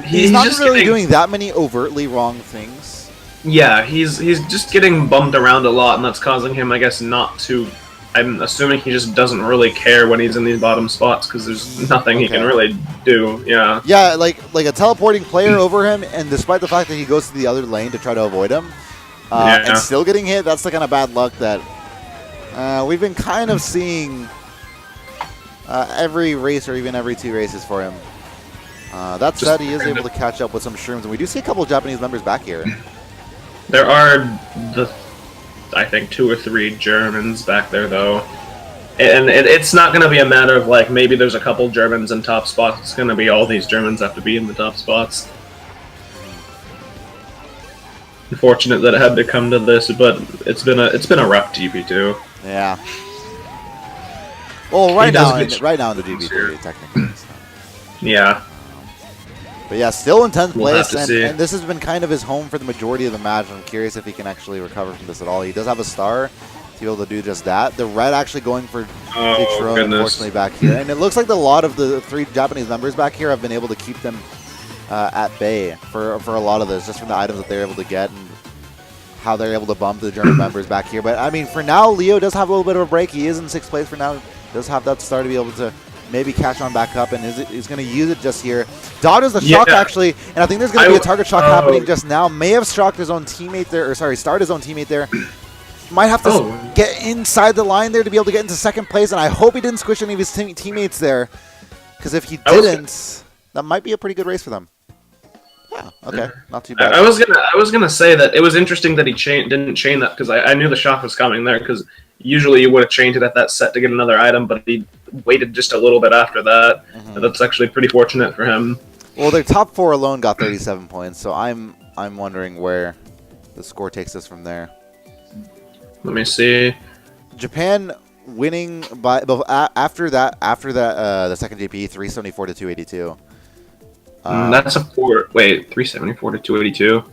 He's not just really doing that many overtly wrong things. Yeah, he's just getting bumped around a lot, and that's causing him, I guess, not to... I'm assuming he just doesn't really care when he's in these bottom spots, because there's nothing he can really do, yeah. Yeah, like a teleporting player over him, and despite the fact that he goes to the other lane to try to avoid him, and still getting hit, that's the kind of bad luck that we've been kind of seeing... every race or even every 2 races for him. That said, he is able to catch up with some shrooms, and we do see a couple of Japanese members back here. There are, I think, 2 or 3 Germans back there, though. And it's not going to be a matter of, like, maybe there's a couple Germans in top spots. It's going to be all these Germans have to be in the top spots. Unfortunate that it had to come to this, but it's been a rough GP2. Yeah. Well, right now in the GP3, technically. So. Yeah. But yeah, still in 10th We'll place, have to see. and this has been kind of his home for the majority of the match. I'm curious if he can actually recover from this at all. He does have a star to be able to do just that. The red actually going for Electrodrome, unfortunately, back here. And it looks like a lot of the 3 Japanese members back here have been able to keep them at bay for a lot of this, just from the items that they're able to get and how they're able to bump the German members back here. But, I mean, for now, Leo does have a little bit of a break. He is in 6th place for now. Does have that star to be able to maybe catch on back up, and he's going to use it just here. Dodges the shock, actually, and I think there's going to be a target shock happening just now. May have shocked his own teammate there, or sorry, starred his own teammate there. Might have to get inside the line there to be able to get into 2nd place, and I hope he didn't squish any of his teammates there, because if he didn't, that might be a pretty good race for them. Yeah, okay, not too bad. I was gonna say that it was interesting that he didn't chain that, because I knew the shock was coming there, because usually you would have chained it at that set to get another item, but he waited just a little bit after that. And that's actually pretty fortunate for him. Well, their top 4 alone got 37 points, so I'm wondering where the score takes us from there. Let me see. Japan winning by after that the second GP 374 to 282. That's a 374 to 282.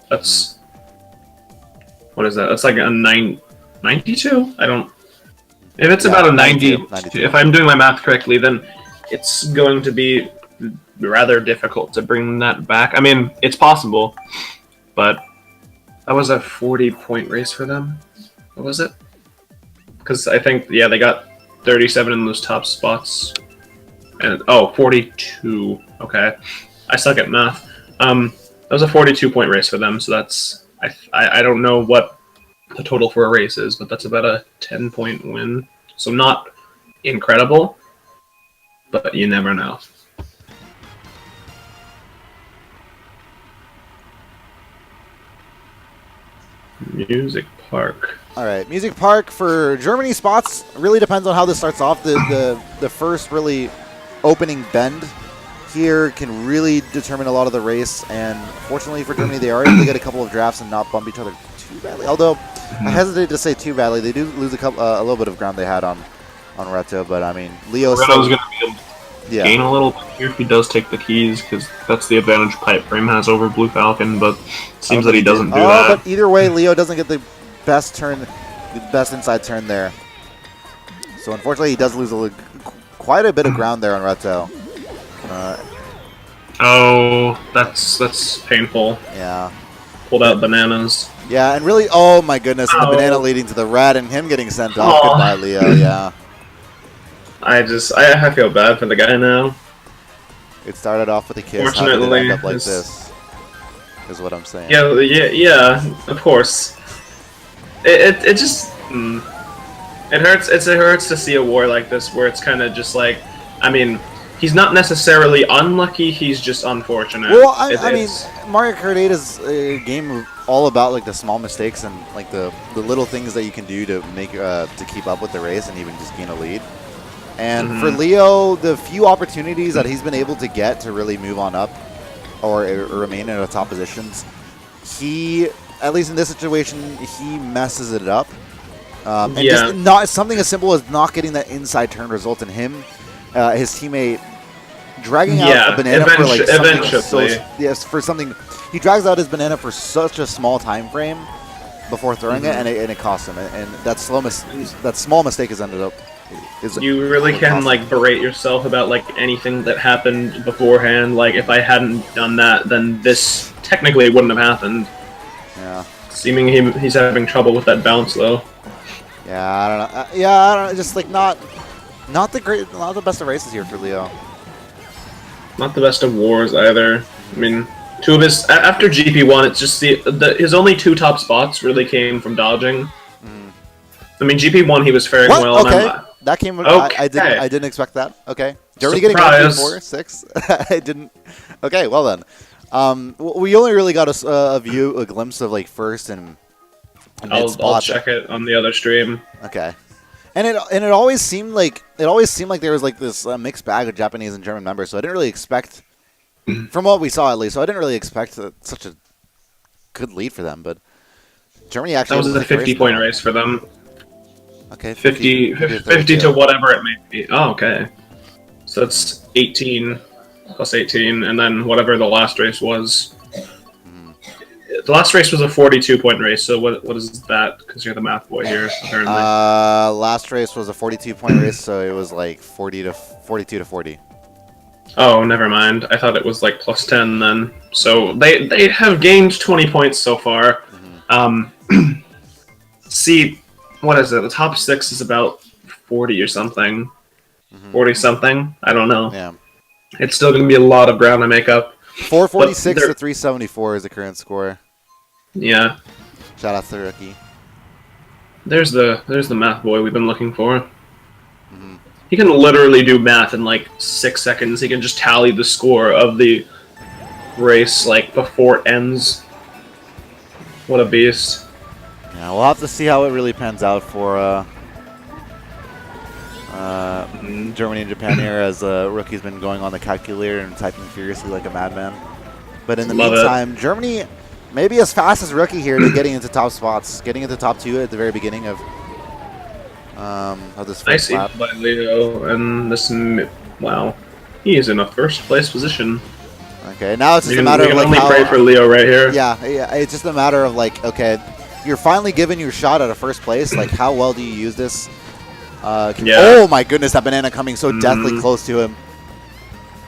That's what is that? That's like a 92. I don't. If it's about a 90, 92. if I'm doing my math correctly, then it's going to be rather difficult to bring that back. I mean, it's possible, but that was a 40-point race for them. What was it? Because I think, yeah, they got 37 in those top spots. And 42. Okay. I suck at math. That was a 42-point race for them, so that's... I don't know what the total for a race is, but that's about a 10-point win. So not incredible, but you never know. Music Park. All right, Music Park for Germany spots really depends on how this starts off. The first really opening bend here can really determine a lot of the race, and fortunately for Germany, they are able to get a couple of drafts and not bump each other too badly. Although I hesitate to say too badly, they do lose a little bit of ground they had on Reto, but I mean Leo's going to be able to gain a little bit here if he does take the keys, because that's the advantage Pipe Frame has over Blue Falcon, but it seems that he doesn't do that. But either way, Leo doesn't get the best turn, the best inside turn there. So unfortunately, he does lose quite a bit of ground there on Reto. That's painful. Yeah. Pulled out bananas. Yeah, and really, oh my goodness, and the banana leading to the red and him getting sent off. Goodbye, Leo. Yeah. I feel bad for the guy now. It started off with a kiss. How did it end up like this? Is what I'm saying. Yeah. Of course. It just it hurts. It hurts to see a war like this where it's kind of just like, I mean, he's not necessarily unlucky. He's just unfortunate. Well, I mean, Mario Kart 8 is a game all about like the small mistakes and like the little things that you can do to make to keep up with the race and even just gain a lead. And for Leo, the few opportunities that he's been able to get to really move on up or remain in the top positions, he, at least in this situation, he messes it up. And just not something as simple as not getting that inside turn result in him, his teammate dragging out a banana for like something for something. He drags out his banana for such a small time frame before throwing it, and it costs him. And that small mistake has ended up. You really can like berate yourself about like anything that happened beforehand. Like if I hadn't done that, then this technically wouldn't have happened. Yeah. Seeming he's having trouble with that bounce though. Yeah, I don't know. I don't know. Just like not the best of races here for Leo. Not the best of wars either. I mean, two of his after GP1, it's just his only two top spots really came from dodging. I mean, GP1 he was faring well. Okay. And that came. Okay. I didn't expect that. Okay. Germany getting GP4, 6. I didn't. Okay. Well then, we only really got a glimpse of like first and I'll check it on the other stream. Okay. And it always seemed like there was like this mixed bag of Japanese and German members. So I didn't really expect, from what we saw at least, so I didn't really expect such a good lead for them. But Germany actually that was a 50-point race for them. Okay, 50 to whatever it may be. Oh, okay. So that's 18 plus 18, and then whatever the last race was. The last race was a 42-point race, so what is that? Because you're the math boy here, apparently. Last race was a 42-point race, so it was like 42 to 40. Oh, never mind. I thought it was like plus 10 then. So they have gained 20 points so far. See, what is it? The top 6 is about 40 or something. 40-something? I don't know. Yeah. It's still going to be a lot of ground to make up. 446 to 374 is the current score. Yeah. Shout out to the rookie. There's the math boy we've been looking for. He can literally do math in like 6 seconds. He can just tally the score of the race like before it ends. What a beast. Yeah, we'll have to see how it really pans out for Germany and Japan here, as rookie's been going on the calculator and typing furiously like a madman. But in the meantime, Germany maybe his fastest rookie here to getting into top spots, getting into top 2 at the very beginning of this first lap. By Leo, and this wow, he is in a first place position. Okay, now it's just a matter of like only pray for Leo right here. Yeah, it's just a matter of like, okay, you're finally given your shot at a first place. Like, how well do you use this? Oh my goodness, that banana coming so deathly close to him.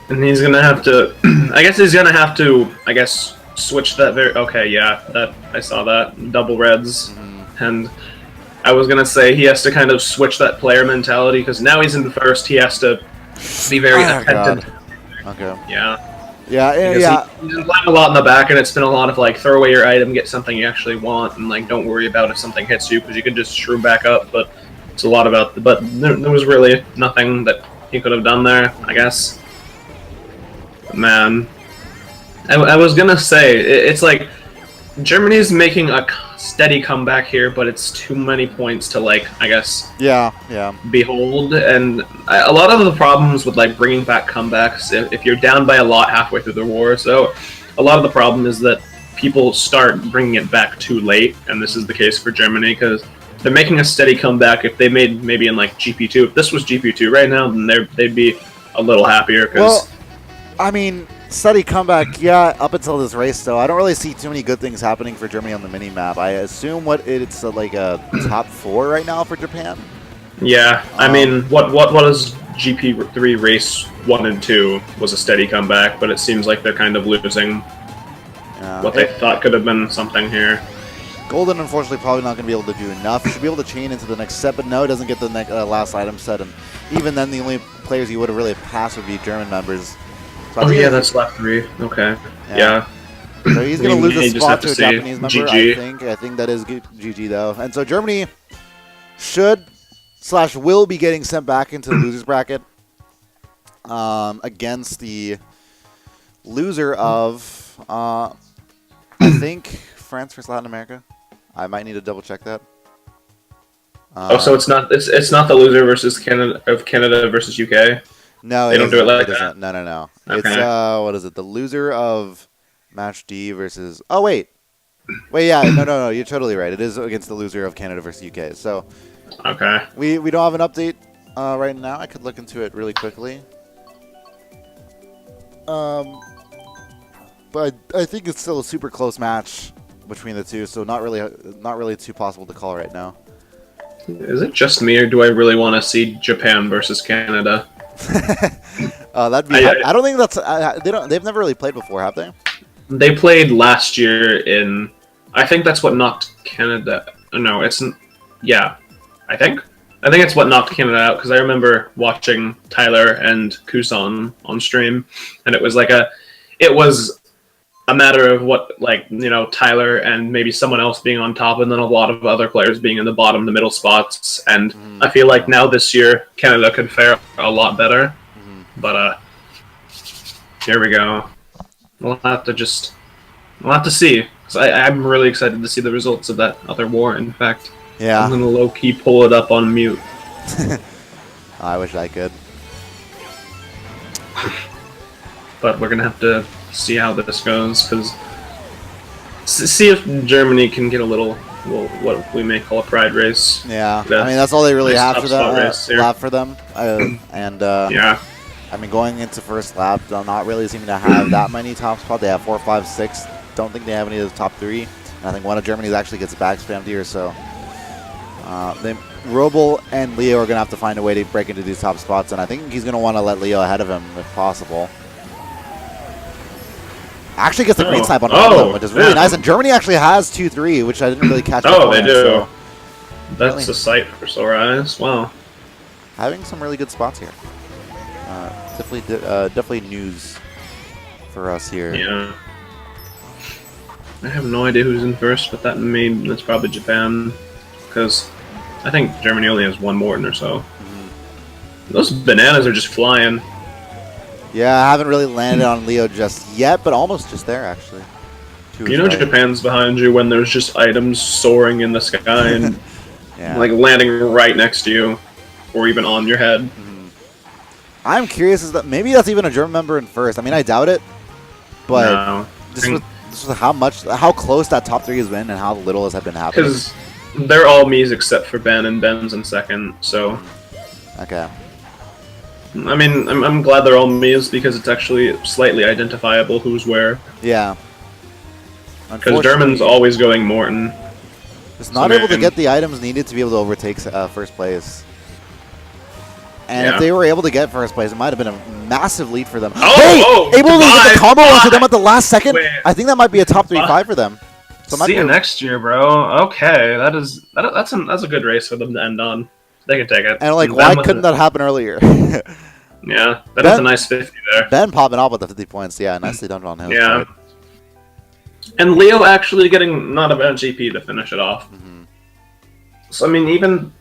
And he's gonna have to. I guess he's gonna have to. I guess switch that very. Okay, yeah, that I saw that double reds, and I was gonna say he has to kind of switch that player mentality because now he's in first. He has to be very attentive. Okay. Yeah. Yeah. He's been playing a lot in the back, and it's been a lot of like throw away your item, get something you actually want, and like don't worry about if something hits you because you can just shroom back up. But it's a lot about. But there was really nothing that he could have done there, I guess. Man, I was gonna say it's like Germany's making a steady comeback here, but it's too many points to like I guess behold. And a lot of the problems with like bringing back comebacks, if you're down by a lot halfway through the war, so a lot of the problem is that people start bringing it back too late, and this is the case for Germany because they're making a steady comeback. If they made maybe in like GP2, if this was GP2 right now, then they'd be a little happier because. I mean, steady comeback, yeah, up until this race, though. I don't really see too many good things happening for Germany on the mini-map. I assume it's like a top 4 right now for Japan? Yeah, I mean, what is GP3 race 1 and 2 was a steady comeback, but it seems like they're kind of losing what they thought could have been something here. Golden, unfortunately, probably not going to be able to do enough. Should be able to chain into the next set, but no, it doesn't get the last item set, and even then, the only players you would have really passed would be German members. Oh yeah, that's lap 3. Okay. Yeah. So he's going to lose a spot to a say Japanese member, GG. I think that is GG, though. And so Germany will be getting sent back into the losers bracket against the loser of, I think, France versus Latin America. I might need to double check that. So it's not the loser versus Canada versus UK? No, they don't do it like that. No. Okay. It's what is it? The loser of match D versus. Oh wait, yeah, no. You're totally right. It is against the loser of Canada versus UK. So, okay. We don't have an update right now. I could look into it really quickly. But I think it's still a super close match between the two. So not really too possible to call right now. Is it just me, or do I really want to see Japan versus Canada? That'd be. I don't think that's. They've never really played before, have they? They played last year in. I think that's what knocked Canada. No, it's. Yeah, I think it's what knocked Canada out because I remember watching Tyler and Kusan on stream, and it was a matter of what, like, Tyler and maybe someone else being on top, and then a lot of other players being in the bottom, the middle spots. And I feel like now this year, Canada could fare a lot better. But here we go. We'll have to see. 'Cause I'm really excited to see the results of that other war. In fact, I'm gonna low key pull it up on mute. I wish I could. But we're gonna have to see how this goes, because see if Germany can get a little, what we may call a pride race. Yeah, I mean that's all they really have for them. Yeah. I mean, going into first lap, they're not really seeming to have that many top spots. They have 4, 5, 6. Don't think they have any of the top 3. And I think one of Germany's actually gets back spammed here. So, Robel and Leo are gonna have to find a way to break into these top spots, and I think he's gonna want to let Leo ahead of him if possible. Actually gets the green snipe on all of them, which is really nice. And Germany actually has 2-3, which I didn't really catch. They do. So that's a sight for sore eyes. Wow. Having some really good spots here. Definitely news for us here. Yeah. I have no idea who's in first, but that's probably Japan, because I think Germany only has one Morton or so. Those bananas are just flying. Yeah, I haven't really landed on Leo just yet, but almost just there, actually. Japan's behind you when there's just items soaring in the sky and like landing right next to you, or even on your head. I'm curious, maybe that's even a German member in first. I mean, I doubt it, but no. just just how close that top 3 has been and how little has been happening. Because they're all me's except for Ben, and Ben's in second, so... Okay. I mean, I'm glad they're all me's because it's actually slightly identifiable who's where. Yeah. Because Dermon's always going Morton. Just not able to get the items needed to be able to overtake first place. And if they were able to get first place, it might have been a massive lead for them. Able to get the combo onto them at the last second. Wait, I think that might be a top 3-5 for them. So see you next year, bro. Okay, that's a good race for them to end on. They can take it. And like, why couldn't that happen earlier? Yeah, that's a nice 50 there. Ben popping off with the 50 points. Yeah, nicely done on him. Yeah. Right. And Leo actually getting not a bad GP to finish it off. Mm-hmm. So I mean, even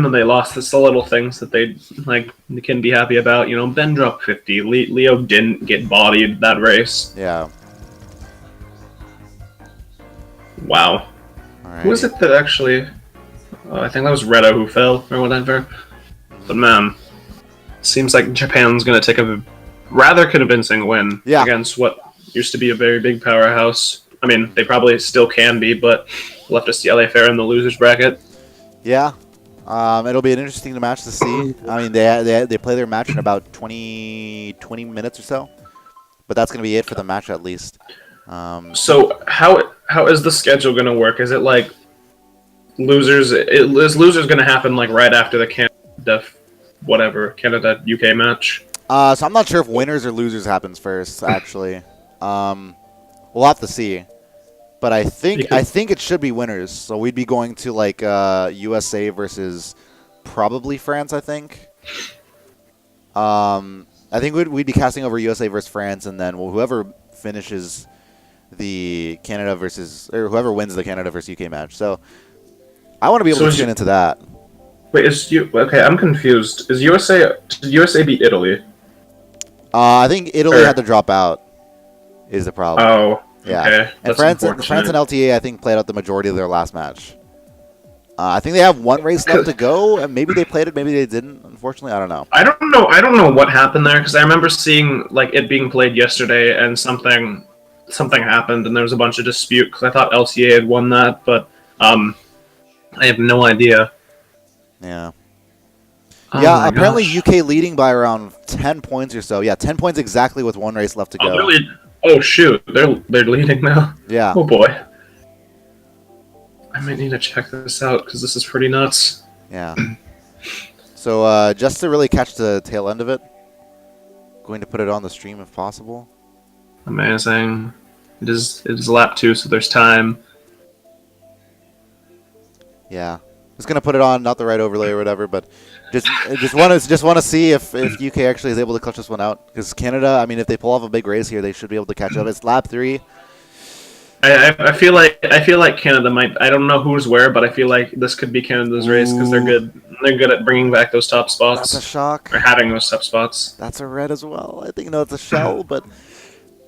though they lost, it's the little things that they can be happy about. You know, Ben dropped 50. Leo didn't get bodied that race. Yeah. Wow. Alrighty. Who was it that actually? I think that was Redo who fell or whatever. But man, seems like Japan's gonna take a rather convincing win against what used to be a very big powerhouse. I mean, they probably still can be, but we'll have to see how they fare in the losers bracket. Yeah. It'll be an interesting match to see. I mean, they play their match in about 20 minutes or so, but that's going to be it for the match at least. So how is the schedule going to work? Is it like losers? Is losers going to happen like right after the Canada UK match? So I'm not sure if winners or losers happens first. Actually, we'll have to see. But I think it should be winners. So we'd be going to like USA versus probably France. I think. I think we'd be casting over USA versus France, and then whoever finishes the Canada versus or whoever wins the Canada versus UK match. So I want to be able to tune into that. Wait, okay? I'm confused. Did USA beat Italy? I think Italy had to drop out. Is the problem? Oh. Yeah, okay. And France and LTA, I think, played out the majority of their last match. I think they have one race left to go, and maybe they played it, maybe they didn't. Unfortunately, I don't know. I don't know what happened there because I remember seeing like it being played yesterday, and something happened, and there was a bunch of dispute because I thought LTA had won that, but I have no idea. Yeah. Yeah, apparently gosh. UK leading by around 10 points or so. Yeah, 10 points exactly with one race left to go. Oh shoot, they're leading now. Yeah. Oh boy. I might need to check this out because this is pretty nuts. Yeah. So just to really catch the tail end of it, going to put it on the stream if possible. Amazing. It is lap 2, so there's time. Yeah. Just gonna put it on, not the right overlay or whatever, but just want to see if UK actually is able to clutch this one out. Because Canada, I mean, if they pull off a big race here, they should be able to catch up. It's lap 3. I feel like Canada might. I don't know who's where, but I feel like this could be Canada's race because they're good. They're good at bringing back those top spots. That's a shock. Or having those top spots. That's a red as well. I think it's a shell, but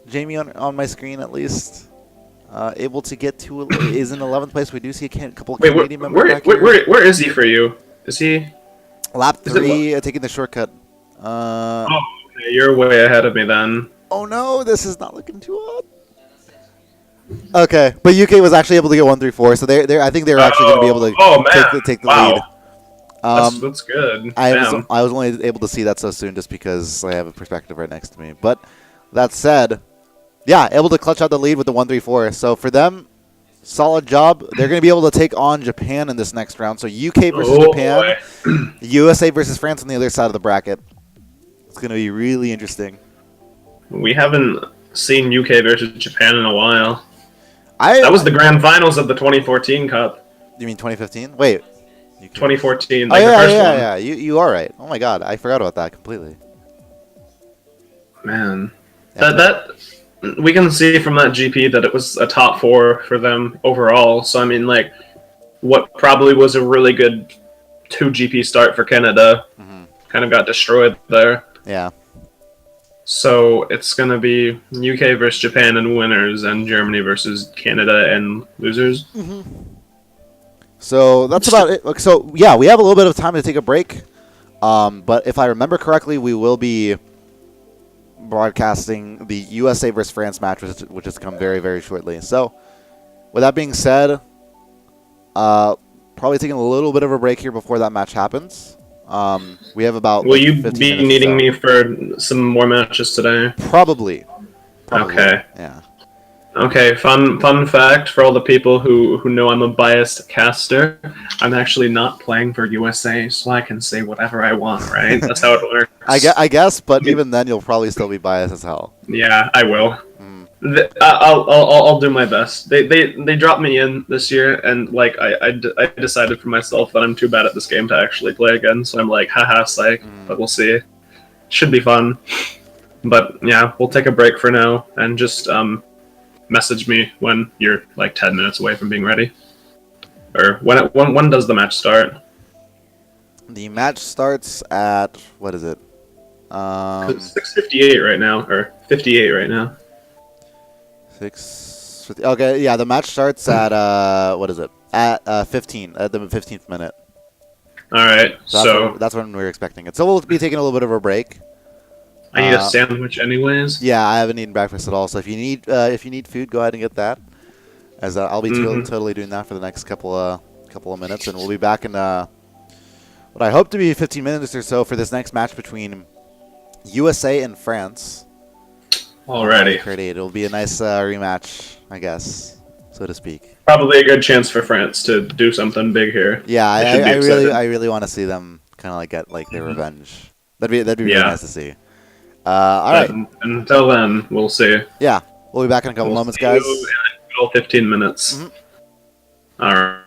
Jamie on my screen at least. Able to get to is in 11th place. We do see a couple of Canadian members back here. Where is he for you? Is he lap 3? Taking the shortcut. Oh, okay, you're way ahead of me then. Oh no, this is not looking too hot. Okay, but UK was actually able to get 1-3-4, so I think they're actually going to be able to take the lead. That's good. I was only able to see that so soon just because I have a perspective right next to me. But that said. Yeah, able to clutch out the lead with the 1-3-4. So for them, solid job. They're going to be able to take on Japan in this next round. So UK versus Japan, USA versus France on the other side of the bracket. It's going to be really interesting. We haven't seen UK versus Japan in a while. That was the grand finals of the 2014 Cup. You mean 2015? Wait. 2014. Like yeah. You are right. Oh my god, I forgot about that completely. Man, that. We can see from that GP that it was a top 4 for them overall. So, I mean, like, what probably was a really good 2 GP start for Canada kind of got destroyed there. Yeah. So, it's going to be UK versus Japan and winners and Germany versus Canada and losers. So, that's about it. So, yeah, we have a little bit of time to take a break. But if I remember correctly, we will be broadcasting the USA versus France match, which is to come very, very shortly. So, with that being said, probably taking a little bit of a break here before that match happens. We have about. Will you 15 be minutes needing or me for some more matches today? so. Probably. Okay. Yeah. Okay, fun fact for all the people who know I'm a biased caster, I'm actually not playing for USA, so I can say whatever I want, right? That's how it works. I guess, but even then, you'll probably still be biased as hell. Yeah, I will. I'll do my best. They dropped me in this year, and like I decided for myself that I'm too bad at this game to actually play again. So I'm like, haha, psych. But we'll see. Should be fun. But yeah, we'll take a break for now and just message me when you're like 10 minutes away from being ready. Or when does the match start? The match starts at what is it? 6:58 right now, or 58 right now. 6:50. Okay, yeah, the match starts at what is it? At 15 at the 15th minute. All right, so that's when we're expecting it. So we'll be taking a little bit of a break. I need a sandwich, anyways. Yeah, I haven't eaten breakfast at all. So if you need food, go ahead and get that. As I'll be totally doing that for the next couple of minutes, and we'll be back in what I hope to be 15 minutes or so for this next match between USA and France. Alrighty. It'll be a nice rematch, I guess, so to speak. Probably a good chance for France to do something big here. Yeah, I really want to see them kind of like get like their revenge. That'd be really nice to see. All right. Until then, we'll see. Yeah, we'll be back in a couple moments, guys. See you in 15 minutes. All right.